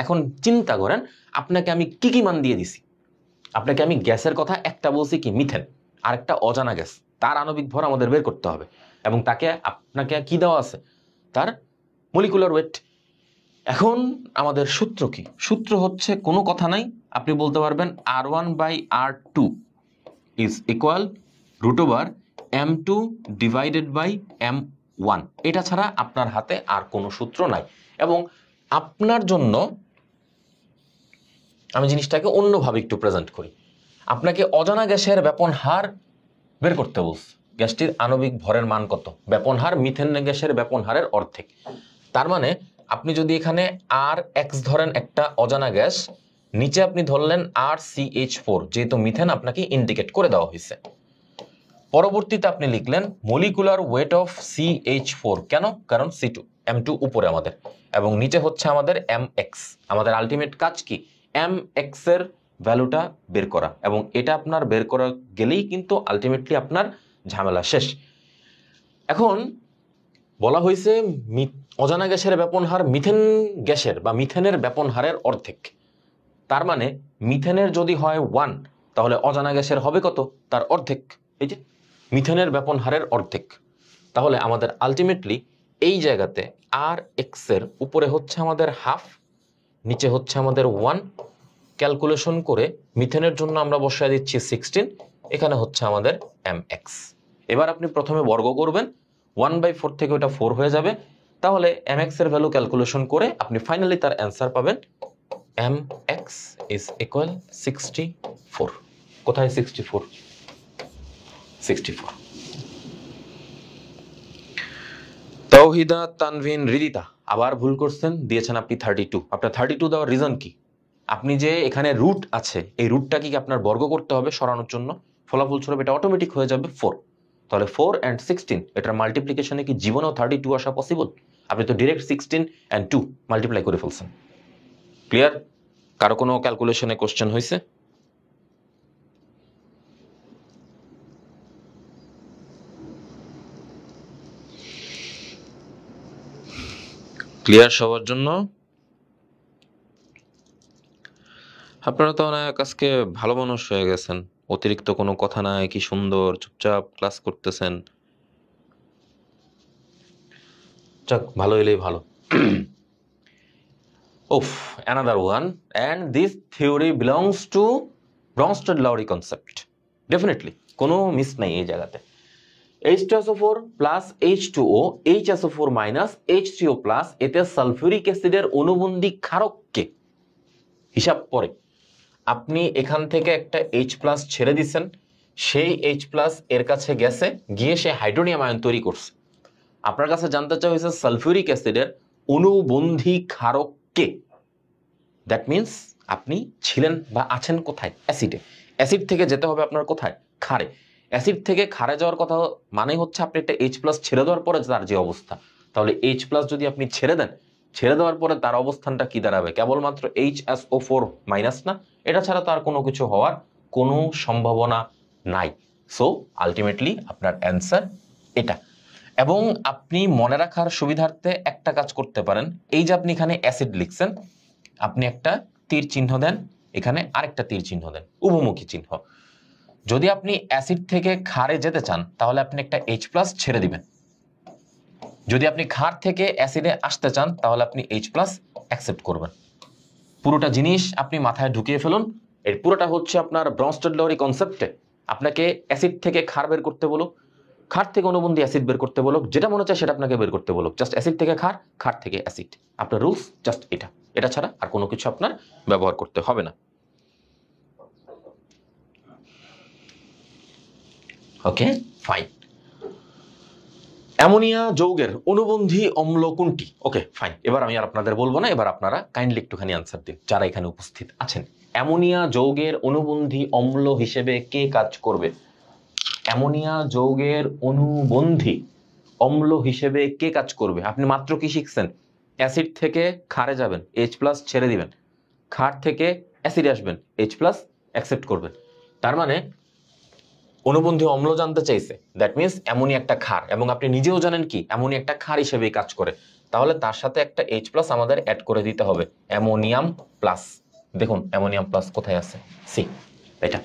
এখন চিন্তা করেন, আপনাকে আমি কি কি মান দিয়ে দিছি। আপনাকে আমি গ্যাসের কথা একটা বলছি কি মিথেন, আর একটা অজানা গ্যাস, তার আণবিক ভর আমাদের বের করতে হবে, এবং তাকে আপনাকে কি দেওয়া আছে? তার মলিকুলার ওয়েট। এখন আমাদের সূত্র কি? সূত্র হচ্ছে কোনো কথা নাই, আপনি বলতে পারবেন R1/R2 is equal √M2 divided by M1। এটা ছাড়া আপনার হাতে আর কোনো সূত্র নাই। এবং আপনার জন্য আমি জিনিসটাকে অন্যভাবে একটু প্রেজেন্ট করি। আপনাকে অজানা গ্যাসের ব্যাপন হার বের করতে বলছে। গ্যাসটির আণবিক ভরের মান কত? ব্যাপন হার মিথেন গ্যাসের ব্যাপন হারের অর্ধেক। তার মানে আপনি যদি এখানে Rx ধরেন একটা অজানা গ্যাস, নিচে আপনি ধরলেন RCH4, যেহেতু মিথেন আপনাকে ইন্ডিকেট করে দেওয়া হয়েছে। পরবর্তীতে আপনি লিখলেন মলিকুলার ওয়েট অফ CH4। কেন? কারণ C2 M2 উপরে আমাদের, এবং নিচে হচ্ছে আমাদের Mx। আমাদের আলটিমেট কাজ কি? Mx এর ভ্যালুটা বের করা, এবং এটা আপনার বের করা গেলেই কিন্তু আলটিমেটলি আপনার ঝামেলা শেষ। এখন বলা হয়েছে অজানা গ্যাসের ব্যাপন হার মিথেন গ্যাসের বা মিথেনের ব্যাপন হারের অর্ধেক। তার মানে মিথেনের যদি হয় 1, তাহলে অজানা গ্যাসের হবে কত? তার অর্ধেক। এই যে মিথেনের ব্যাপন হারের অর্ধেক। তাহলে আমাদের আলটিমেটলি এই জায়গাতে Rx এর উপরে হচ্ছে আমাদের হাফ, নিচে হচ্ছে আমাদের 1। ক্যালকুলেশন করে মিথেনের জন্য আমরা বসায় দিচ্ছি 16, এখানে হচ্ছে আমাদের Mx। এবার আপনি প্রথমে বর্গ করবেন, 1/4 থেকে ওটা 4 হয়ে যাবে। তাহলে Mx এর ভ্যালু ক্যালকুলেশন করে আপনি ফাইনালি তার অ্যান্সার পাবেন Mx ইজ ইকুয়াল 64। কোথায় 64? 64। তাওহিদা তানভিন হৃদিতা আবার ভুল করছেন, দিয়েছেন আপনি 32। আপনার 32 দেওয়ার রিজন কি? আপনি যে এখানে রুট আছে, এই রুটটা কি আপনার বর্গ করতে হবে সরানোর জন্য? ফলাফলস্বরূপ এটা অটোমেটিক হয়ে যাবে 4। তাহলে 4 and 16 এটার মাল্টিপ্লিকেশনে কি জীবনেও 32 আসা পসিবল? আপনি তো ডিরেক্ট 16 and 2 মাল্টিপ্লাই করে ফেলছেন। ক্লিয়ার? কারো কোনো ক্যালকুলেশনে কোশ্চেন হয়েছে? ক্লিয়ার সবার জন্য? আপনারা তো অনেক আজকে ভালো মানুষ হয়ে গেছেন, অতিরিক্ত কোনো কথা নাই, কি সুন্দর চুপচাপ ক্লাস করতেছেন। যাক, ভালো হইলেই ভালো। Another one, and this theory belongs to Bronsted-Lowry concept. Definitely কোনো মিস নাই এই জায়গাতে। H2SO4 plus H2O, HSO4 minus H3O plus, এতে সালফিউরিক অ্যাসিডের অনুবন্ধী ক্ষারককে হিসাব করে আপনি এখান থেকে একটা H+ ছেড়ে দিচ্ছেন, সেই H+ এর কাছে গেছে, গিয়ে সে হাইড্রোনিয়াম আয়ন তৈরি করছে। আপনার কাছে জানতে চাওয়া হয়েছে সালফিউরিক অ্যাসিডের অনুবন্ধী ক্ষারক কে। দ্যাট মিনস আপনি ছিলেন বা আছেন কোথায়? অ্যাসিডে। অ্যাসিড থেকে যেতে হবে আপনার কোথায়? ক্ষারে। অ্যাসিড থেকে ক্ষারে যাওয়ার কথা মানে হচ্ছে আপনি একটা H+ ছেড়ে দেওয়ার পরে তার যে অবস্থা। তাহলে H+ যদি আপনি ছেড়ে দেন, ছেড়ে দেওয়ার পরে তার অবস্থানটা কি দাঁড়াবে? কেবলমাত্র HSO4 মাইনাস না, এটা ছাড়া তো আর কোনো কিছু হওয়ার কোনো সম্ভাবনা নাই। সো আলটিমেটলি আপনার অ্যান্সার এটা। এবং আপনি মনে রাখার সুবিধার্থে একটা কাজ করতে পারেন, এই যে আপনি এখানে অ্যাসিড লিখছেন, আপনি একটা তীর চিহ্ন দেন, এখানে আরেকটা তীর চিহ্ন দেন, উভমুখী চিহ্ন। যদি আপনি অ্যাসিড থেকে ক্ষারে যেতে চান, তাহলে আপনি একটা H+ ছেড়ে দিবেন। যদি আপনি ক্ষার থেকে অ্যাসিডে আসতে চান, তাহলে আপনি H+ অ্যাকসেপ্ট করবেন। পুরোটা জিনিস আপনি মাথায় ঢুকিয়ে ফেলুন। এর পুরোটা হচ্ছে আপনার ব্রনস্টেড-লাউরি কনসেপ্টে আপনাকে অ্যাসিড থেকে ক্ষার বের করতে বলো, ক্ষার থেকে অনুবন্ধী অ্যাসিড বের করতে বলো, যেটা মনে চায় সেটা আপনাকে বের করতে বলো। জাস্ট অ্যাসিড থেকে ক্ষার, ক্ষার থেকে অ্যাসিড। আপনার রুলস জাস্ট এটা, এটা ছাড়া আর কোনো কিছু আপনার ব্যবহার করতে হবে না। ওকে, ফাইন। অ্যামোনিয়া যৌগের অনুবন্ধী অম্ল কোনটি? ওকে, ফাইন। এবার আমি আর আপনাদের বলবো না, এবার আপনারা কাইন্ডলি একটুখানি আনসার দিন যারা এখানে উপস্থিত আছেন। অ্যামোনিয়া যৌগের অনুবন্ধী অম্ল হিসেবে কে কাজ করবে? অ্যামোনিয়া যৌগের অনুবন্ধী অম্ল হিসেবে কে কাজ করবে? আপনি মাত্র কি শিখছেন? অ্যাসিড থেকে ক্ষারে যাবেন, H+ ছেড়ে দিবেন, ক্ষার থেকে অ্যাসিডে আসবেন, H+ অ্যাকসেপ্ট করবেন। তার মানে অনুবন্ধী অম্ল জানতে চাইছে, দ্যাট মিনস অ্যামোনিয়া একটা ক্ষার, এবং আপনি নিজেও জানেন কি অ্যামোনিয়া একটা ক্ষার হিসেবেই কাজ করে, তাহলে তার সাথে একটা H+ আমাদের অ্যাড করে দিতে হবে, অ্যামোনিয়াম প্লাস। দেখুন অ্যামোনিয়াম প্লাস কোথায় আছে, সি, এটা।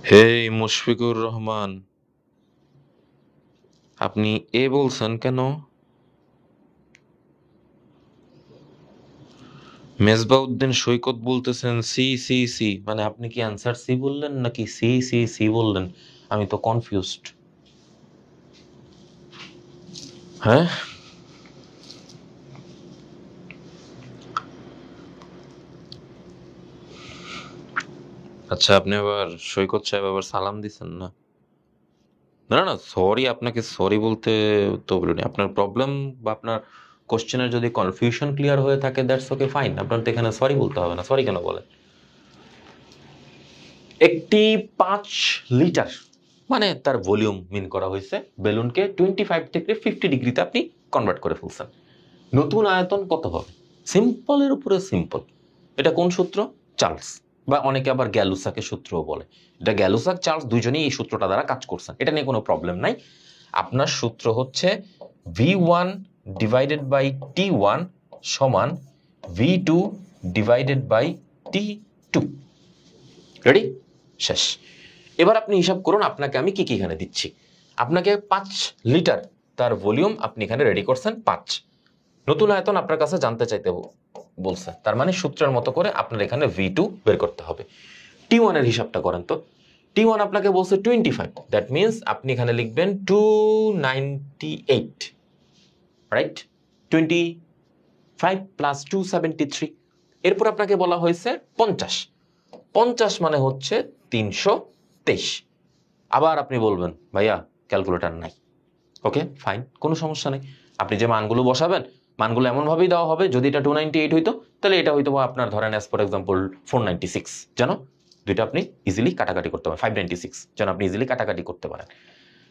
হে মুশফিকুর রহমান, আপনি এ বলছেন কেন? মেজবাউদ্দিন সৈকত বলতেছেন সি সি সি, মানে আপনি কি অ্যান্সার সি বললেন নাকি সি সি সি বললেন? আমি তো কনফিউজড। হ্যাঁ, আচ্ছা, আপনি আবার সৈকত সাহেব আবার সালাম দিছেন না? না না, সরি, আপনাকে সরি বলতে তো বলিনি। আপনার প্রবলেম বা আপনার কোশ্চেনের যদি কনফিউশন ক্লিয়ার হয়ে থাকে, দ্যাটস ওকে, ফাইন। আপনার তো এখানে সরি বলতে হবে না, সরি কেন বলেন? একটি 5 লিটার, মানে তার ভলিউম মিন করা হয়েছে, বেলুনকে 25 থেকে 50 ডিগ্রিতে আপনি কনভার্ট করে ফেলছেন। নতুন আয়তন কত হবে? সিম্পলের উপরে সিম্পল। এটা কোন সূত্র? চার্লস, বা অনেকে আবার গ্যালুসাকের সূত্রও বলে। এটা গ্যালুসাক চার্লস দুইজনেই এই সূত্রটা দ্বারা কাজ করছেন, এটা নিয়ে কোনো প্রবলেম নাই। আপনার সূত্র হচ্ছে V1 ডিভাইডেড বাই T1 সমান V2 divided by T2। Ready? শেষ। এবার আপনি হিসাব করুন আপনাকে আমি কি কি এখানে দিচ্ছি। আপনাকে 5 লিটার তার ভলিউম আপনি এখানে রেডি করছেন 5। নতুন আয়তন আপনার কাছে জানতে চাইতে বলছে, তার মানে সূত্রের মতো করে আপনার এখানে V2 বের করতে হবে। T1 এর হিসাবটা করেন তো। T1 আপনাকে বলছে 25, দ্যাট মিনস আপনি এখানে লিখবেন 298, রাইট? 25 প্লাস 273। এরপর আপনাকে বলা হয়েছে 50, 50 মানে হচ্ছে 323। আবার আপনি বলবেন ভাইয়া ক্যালকুলেটর নাই। ওকে ফাইন, কোনো সমস্যা নেই। আপনি যে মানগুলো বসাবেন, মানগুলো এমনভাবেই দেওয়া হবে, যদি এটা 298 হইতো তাহলে এটা হয়তো আপনার ধরেন অ্যাজ ফর এক্সাম্পল 496, যেন দুইটা আপনি ইজিলি কাটাকাটি করতে পারেন। 596 যেন আপনি ইজিলি কাটাকাটি করতে পারেন।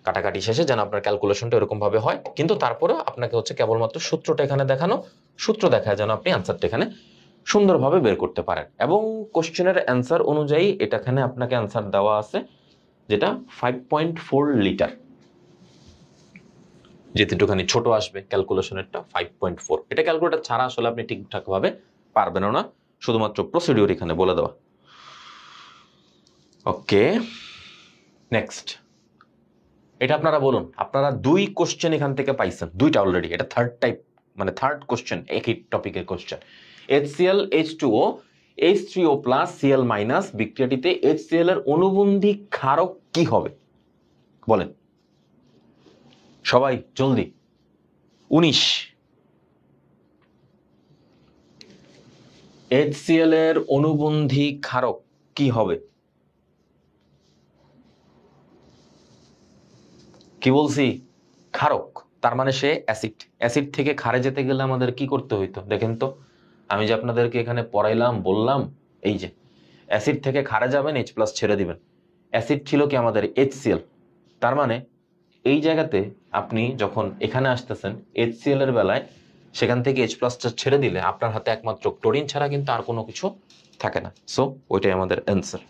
কাটাকাটি শেষে যেন আপনার ক্যালকুলেশনটা এরকম ভাবে হয়, কিন্তু তারপরেও আপনাকে হচ্ছে কেবলমাত্র সূত্রটা এখানে দেখানো, সূত্র দেখায় যেন আপনি অ্যান্সারটা এখানে সুন্দরভাবে বের করতে পারেন। এবং কোশ্চেনের অ্যান্সার অনুযায়ী এটা এখানে আপনাকে অ্যান্সার দেওয়া আছে, যেটা 5.4 লিটার, যেটুখানি ছোট আসবে ক্যালকুলেশনেরটা 5.4। এটা ক্যালকুলেটর ছাড়া আসলে আপনি ঠিকঠাক ভাবে পারবেন না, শুধুমাত্র প্রসিডিউর এখানে বলে দেওয়া। ওকে নেক্সট, এটা আপনারা বলুন। আপনারা 2 কোশ্চেন এখান থেকে পাইছেন, 2টা অলরেডি, এটা থার্ড টাইপ, মানে থার্ড কোশ্চেন একই টপিকের question. HCl H2O H3O plus Cl minus বিক্রিয়াটিতে HCl এর অনুবন্ধী ক্ষারক কি হবে বলেন সবাই জলদি। 19। HCl এর অনুবন্ধী ক্ষারক কি হবে? কি বলছি? ক্ষারক, তার মানে সে অ্যাসিড। অ্যাসিড থেকে ক্ষারে যেতে গেলে আমাদের কি করতে হইতো দেখেন তো। আমি যে আপনাদেরকে এখানে পড়াইলাম, বললাম, এই যে অ্যাসিড থেকে ক্ষারে যাবেন, H+ ছেড়ে দিবেন। অ্যাসিড ছিল কি আমাদের HCl, তার মানে এই জায়গাতে আপনি যখন এখানে আসতেছেন HCl এর বেলায়, সেখান থেকে H+টা ছেড়ে দিলে আপনার হাতে একমাত্র ক্লোরিন ছাড়া কিন্তু আর কোনো কিছু থাকে না। সো ওইটাই আমাদের অ্যান্সার।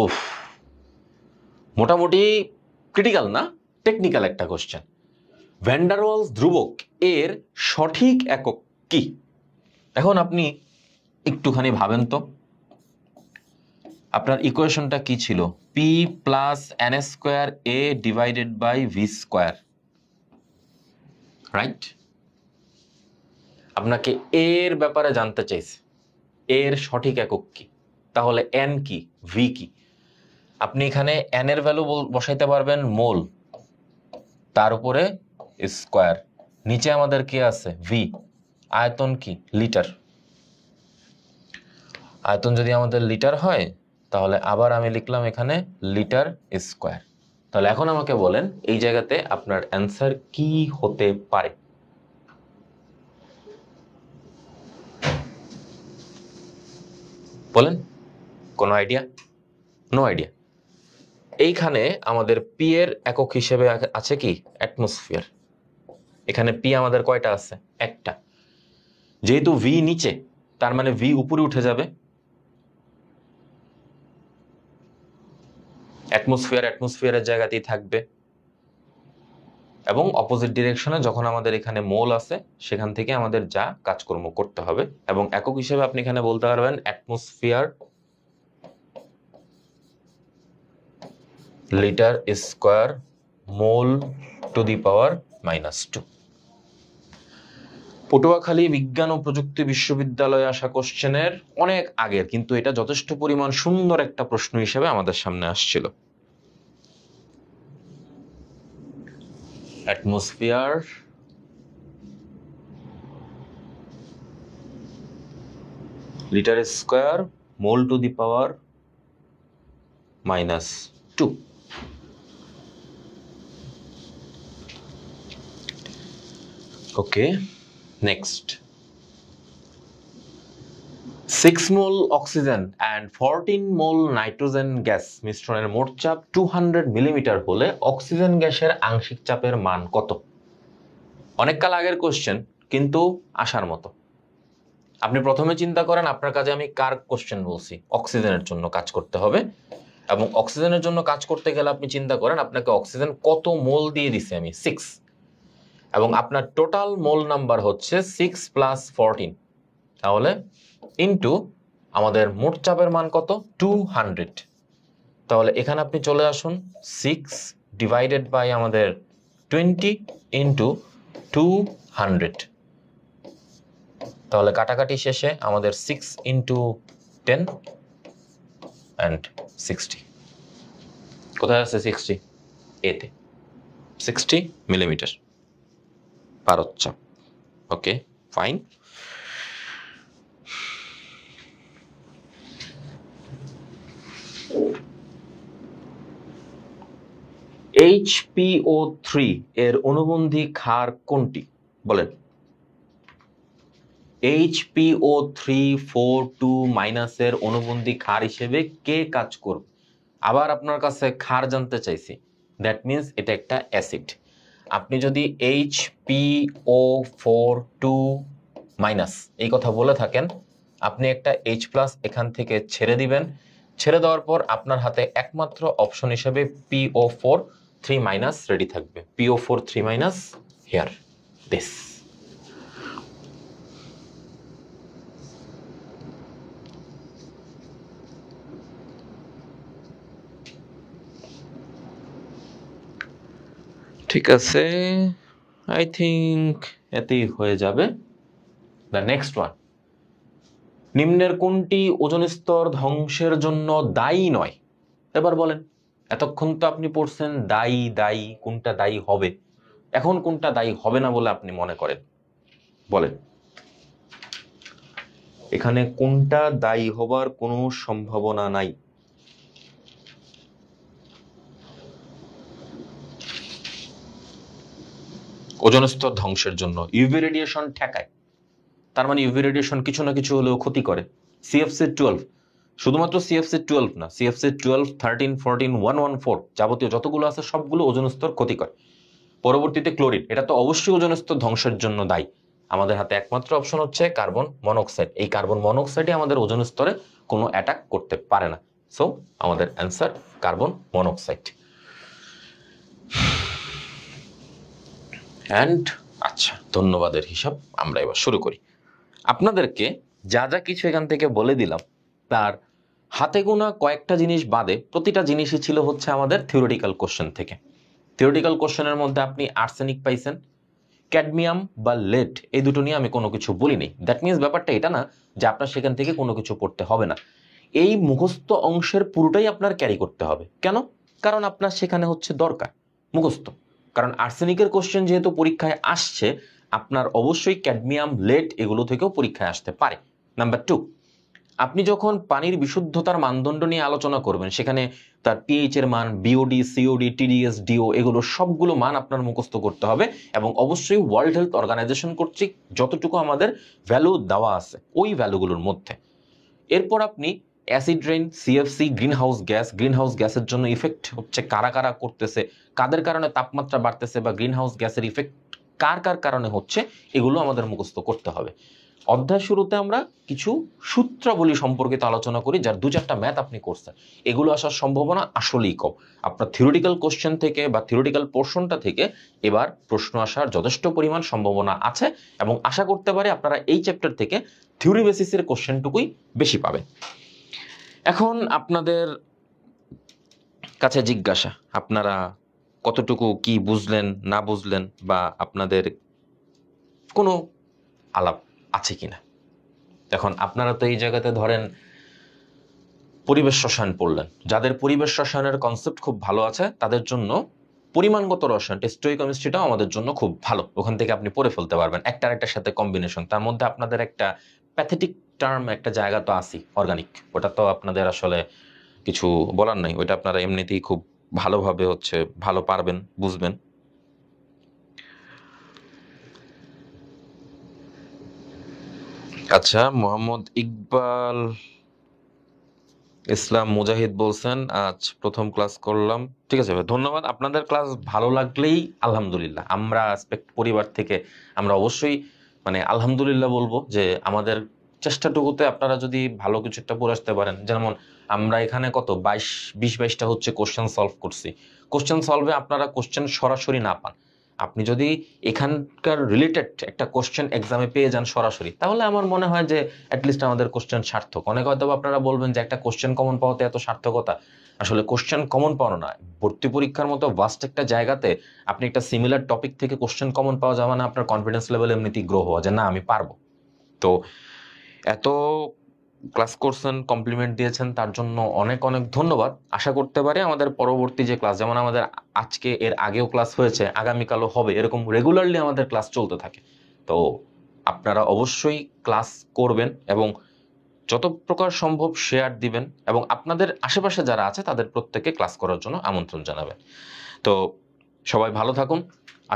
ওফ, মোটামুটি ক্রিটিক্যাল না, টেকনিক্যাল একটা কোশ্চেন। ভ্যান ডার ওয়ালস ধ্রুবক এর সঠিক একক কি? এখন আপনি একটুখানি ভাবেন তো, আপনার ইকুয়েশনটা কি ছিল? P plus n square A divided by V square, right? আপনাকে এর ব্যাপারে জানতে চাইছে, এর সঠিক একক কি, তাহলে n কি, V কি? আপনি এখানে n এর ভ্যালু বসাইতে পারবেন মোল, তার উপরে স্কোয়ার, নিচে আমাদের কি আছে? V। আয়তন কি? লিটার। আয়তন যদি আমাদের লিটার হয়, তাহলে আবার আমি লিখলাম এখানে লিটার স্কোয়ার। তাহলে এখন আমাকে বলেন এই জায়গাতে আপনার অ্যান্সার কি হতে পারে? বলেন, কোনো আইডিয়া? No idea. এইখানে আমাদের পি এর একক হিসেবে আছে কি? অ্যাটমসফিয়ার। এখানে পি আমাদের কয়টা আছে? একটা। যেহেতু ভি নিচে, তার মানে ভি উপরে উঠে যাবে, অ্যাটমসফিয়ারের জায়গাতেই থাকবে, এবং অপোজিট ডিরেকশনে যখন আমাদের এখানে মোল আছে সেখান থেকে আমাদের যা কাজকর্ম করতে হবে। এবং একক হিসেবে আপনি এখানে বলতে পারবেন atmosphere litre square mole to the power -2। Patuakhali বিজ্ঞান ও প্রযুক্তি বিশ্ববিদ্যালয়ে আসা কোশ্চেনের অনেক আগের, কিন্তু এটা যথেষ্ট পরিমাণ সুন্দর একটা প্রশ্ন হিসেবে আমাদের সামনে আসছিল। Atmosphere litre square mole to the power -2। Okay, next. 6 mole oxygen and 14 mole nitrogen gas মিশ্রণের মোট চাপ 200 মিলিমিটার হলে অক্সিজেন গ্যাসের আংশিক চাপের মান কত? অনেক কাল আগের কোশ্চেন, কিন্তু আসার মতো। আপনি প্রথমে চিন্তা করেন আপনার কাছে আমি কার কোশ্চেন বলছি, অক্সিজেনের জন্য কাজ করতে হবে, এবং অক্সিজেনের জন্য কাজ করতে গেলে আপনি চিন্তা করেন আপনাকে অক্সিজেন কত মোল দিয়ে দিছি আমি, 6, এবং আপনার টোটাল মোল নাম্বার হচ্ছে 6 + 14, তাহলে ইনটু আমাদের মোট চাপের মান কত, 200। তাহলে এখানে আপনি চলে আসুন 6 ডিভাইডেড বাই আমাদের 20 ইনটু 200। তাহলে কাটাকাটি শেষে আমাদের 6 ইনটু 10 অ্যান্ড 60। কোথায় আছে 60? এতে 60 মিলিমিটার পারদ চাপ। ওকে, ফাইন। HPO3 এর অনুবন্ধী ক্ষার কোনটি? বলেন। HPO342- এর অনুবন্ধী ক্ষার হিসেবে কে কাজ করবে? আবার আপনার কাছে ক্ষার জানতে চাইছি, দ্যাট মিন্স এটা একটা অ্যাসিড। আপনি যদি HPO4 2- এই কথা বলে থাকেন, আপনি একটা H+ এখান থেকে ছেড়ে দিবেন। ছেড়ে দেওয়ার পর আপনার হাতে একমাত্র অপশন হিসেবে PO4 3- রেডি থাকবে। PO4 3- here, this. ঠিক আছে, আই থিঙ্ক এতেই হয়ে যাবে। দ্য নেক্সট ওয়ান, নিম্নের কোনটি ওজোন স্তর ধ্বংসের জন্য দায়ী নয়? এবার বলেন। এতক্ষণ তো আপনি পড়ছেন দায়ী দায়ী, কোনটা দায়ী হবে, এখন কোনটা দায়ী হবে না বলে আপনি মনে করেন, বলেন। এখানে কোনটা দায়ী হবার কোনো সম্ভাবনা নাই? ওজোন স্তর ধ্বংসের জন্য ইউভি রেডিয়েশন ঠেকায়, তার মানে ইউভি রেডিয়েশন কিছু না কিছু হলেও ক্ষতি করে। CFC12, শুধুমাত্র CFC12 না, CFC12, 13, 14, 114 যাবতীয় যতগুলো আছে সবগুলো ওজোন স্তর ক্ষতি করে। পরবর্তীতে ক্লোরিন, এটা তো অবশ্যই ওজোন স্তর ধ্বংসের জন্য দায়ী। আমাদের হাতে একমাত্র অপশন হচ্ছে কার্বন মনোক্সাইড। এই কার্বন মনোক্সাইডই আমাদের ওজোন স্তরে কোনো অ্যাটাক করতে পারে না। সো আমাদের অ্যান্সার কার্বন মনোক্সাইড। অ্যান্ড আচ্ছা, ধন্যবাদের হিসাব আমরা এবার শুরু করি। আপনাদেরকে যা যা কিছু এখান থেকে বলে দিলাম তার হাতে গোনা কয়েকটা জিনিস বাদে প্রতিটা জিনিসই ছিল হচ্ছে আমাদের থিওরিটিক্যাল কোশ্চেন থেকে। থিওরিটিক্যাল কোশ্চেনের মধ্যে আপনি আর্সেনিক পাইছেন, ক্যাডমিয়াম বা লেড, এই দুটো নিয়ে আমি কোনো কিছু বলিনি। দ্যাট মিনস ব্যাপারটা এটা না যে আপনার সেখান থেকে কোনো কিছু পড়তে হবে না। এই মুখস্থ অংশের পুরোটাই আপনার ক্যারি করতে হবে। কেন? কারণ আপনার সেখানে হচ্ছে দরকার মুখস্থ। কারণ আর্সেনিকের কোশ্চেন যেহেতু পরীক্ষায় আসছে, আপনার অবশ্যই ক্যাডমিয়াম লেড এগুলো থেকেও পরীক্ষায় আসতে পারে। নাম্বার 2, আপনি যখন পানির বিশুদ্ধতার মানদণ্ড নিয়ে আলোচনা করবেন, সেখানে তার পিএইচ এর মান, বিওডি, সিওডি, টিডিএস, ডিও, এগুলো সবগুলো মান আপনার মুখস্থ করতে হবে। এবং অবশ্যই ওয়ার্ল্ড হেলথ অর্গানাইজেশন কর্তৃক যতটুকু আমাদের ভ্যালু দেওয়া আছে ওই ভ্যালুগুলোর মধ্যে। এরপর আপনি অ্যাসিড রেইন, সিএফসি, গ্রিনহাউস গ্যাসের জন্য ইফেক্ট হচ্ছে কারা কারা করতেছে, কাদের কারণে তাপমাত্রা বাড়তেছে, বা গ্রিনহাউস গ্যাসের ইফেক্ট কার কার কারণে হচ্ছে, এগুলো আমাদের মুখস্থ করতে হবে। অধ্যায় শুরুতে আমরা কিছু সূত্রাবলী সম্পর্কিত আলোচনা করি, যার 2-4টা ম্যাথ আপনি করছেন, এগুলো আসার সম্ভাবনা আসলেই কম। আপনার থিওরিটিক্যাল কোশ্চেন থেকে বা থিওরিটিক্যাল পোর্শনটা থেকে এবার প্রশ্ন আসার যথেষ্ট পরিমাণ সম্ভাবনা আছে, এবং আশা করতে পারি আপনারা এই চ্যাপ্টার থেকে থিওরি বেসিসের কোশ্চেনটুকুই বেশি পাবেন। এখন আপনাদের কাছে জিজ্ঞাসা, আপনারা কতটুকু কি বুঝলেন না বুঝলেন, বা আপনাদের কোনো আলাপ আছে কিনা। এখন আপনারা তো এই জায়গাতে ধরেন পরিবেশ রসায়ন পড়লেন, যাদের পরিবেশ রসায়নের কনসেপ্ট খুব ভালো আছে তাদের জন্য পরিমাণগত রসায়ন স্টোইকোকেমিস্ট্রিটাও আমাদের জন্য খুব ভালো, ওখান থেকে আপনি পড়ে ফেলতে পারবেন একটা আরেকটার সাথে কম্বিনেশন। তার মধ্যে আপনাদের একটা প্যাথেটিক টার্ম একটা জায়গা তো আসি, অর্গানিক, ওটা তো আপনাদের আসলে কিছু বলার নাই, ওইটা আপনারা এমনিতেই খুব ভালোভাবে ভালো পারবেন, বুঝবেন। আচ্ছা, মোহাম্মদ ইকবাল ইসলাম মুজাহিদ বলছেন আজ প্রথম ক্লাস করলাম। ঠিক আছে ভাই, ধন্যবাদ। আপনাদের ক্লাস ভালো লাগলেই আলহামদুলিল্লাহ, আমরা অ্যাসপেক্ট পরিবার থেকে আমরা অবশ্যই মানে আলহামদুলিল্লাহ বলবো যে আমাদের চেষ্টাটুকুতে আপনারা যদি ভালো কিছু একটা পড়ে আসতে পারেন। যেমন আমরা এখানে কত 20-22টা হচ্ছে কোশ্চেন সলভ করছি। কোশ্চেন সলভে আপনারা কোশ্চেন সরাসরি না পান, আপনি যদি এখানকার রিলেটেড একটা কোশ্চেন এক্সামে পেয়ে যান সরাসরি, তাহলে আমার মনে হয় যে অ্যাটলিস্ট আমাদের কোশ্চেন সার্থক। অনেক হয়তো আপনারা বলবেন যে একটা কোশ্চেন কমন পাওয়াতে এত সার্থকতা, আসলে কোশ্চেন কমন পাওয়া নয়, ভর্তি পরীক্ষার মতো ভাস্ট একটা জায়গাতে আপনি একটা সিমিলার টপিক থেকে কোশ্চেন কমন পাওয়া যাবে না, আপনার কনফিডেন্স লেভেল এমনিতেই গ্রো হওয়া যে না আমি পারবো। তো এত ক্লাস করছেন, কমপ্লিমেন্ট দিয়েছেন, তার জন্য অনেক অনেক ধন্যবাদ। আশা করতে পারি আমাদের পরবর্তী যে ক্লাস, যেমন আমাদের আজকে এর আগেও ক্লাস হয়েছে, আগামীকালও হবে, এরকম রেগুলারলি আমাদের ক্লাস চলতে থাকে। তো আপনারা অবশ্যই ক্লাস করবেন এবং যত প্রকার সম্ভব শেয়ার দিবেন, এবং আপনাদের আশেপাশে যারা আছে তাদের প্রত্যেককে ক্লাস করার জন্য আমন্ত্রণ জানাবেন। তো সবাই ভালো থাকুন।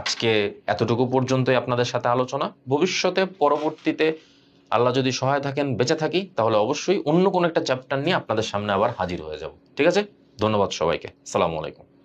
আজকে এতটুকু পর্যন্তই আপনাদের সাথে আলোচনা। ভবিষ্যতে পরবর্তীতে আল্লাহ যদি সহায় থাকেন, বেঁচে থাকি, তাহলে অবশ্যই অন্য কোনো একটা চ্যাপ্টার নিয়ে আপনাদের সামনে আবার হাজির হয়ে যাব। ঠিক আছে, ধন্যবাদ সবাইকে। আসসালামু আলাইকুম।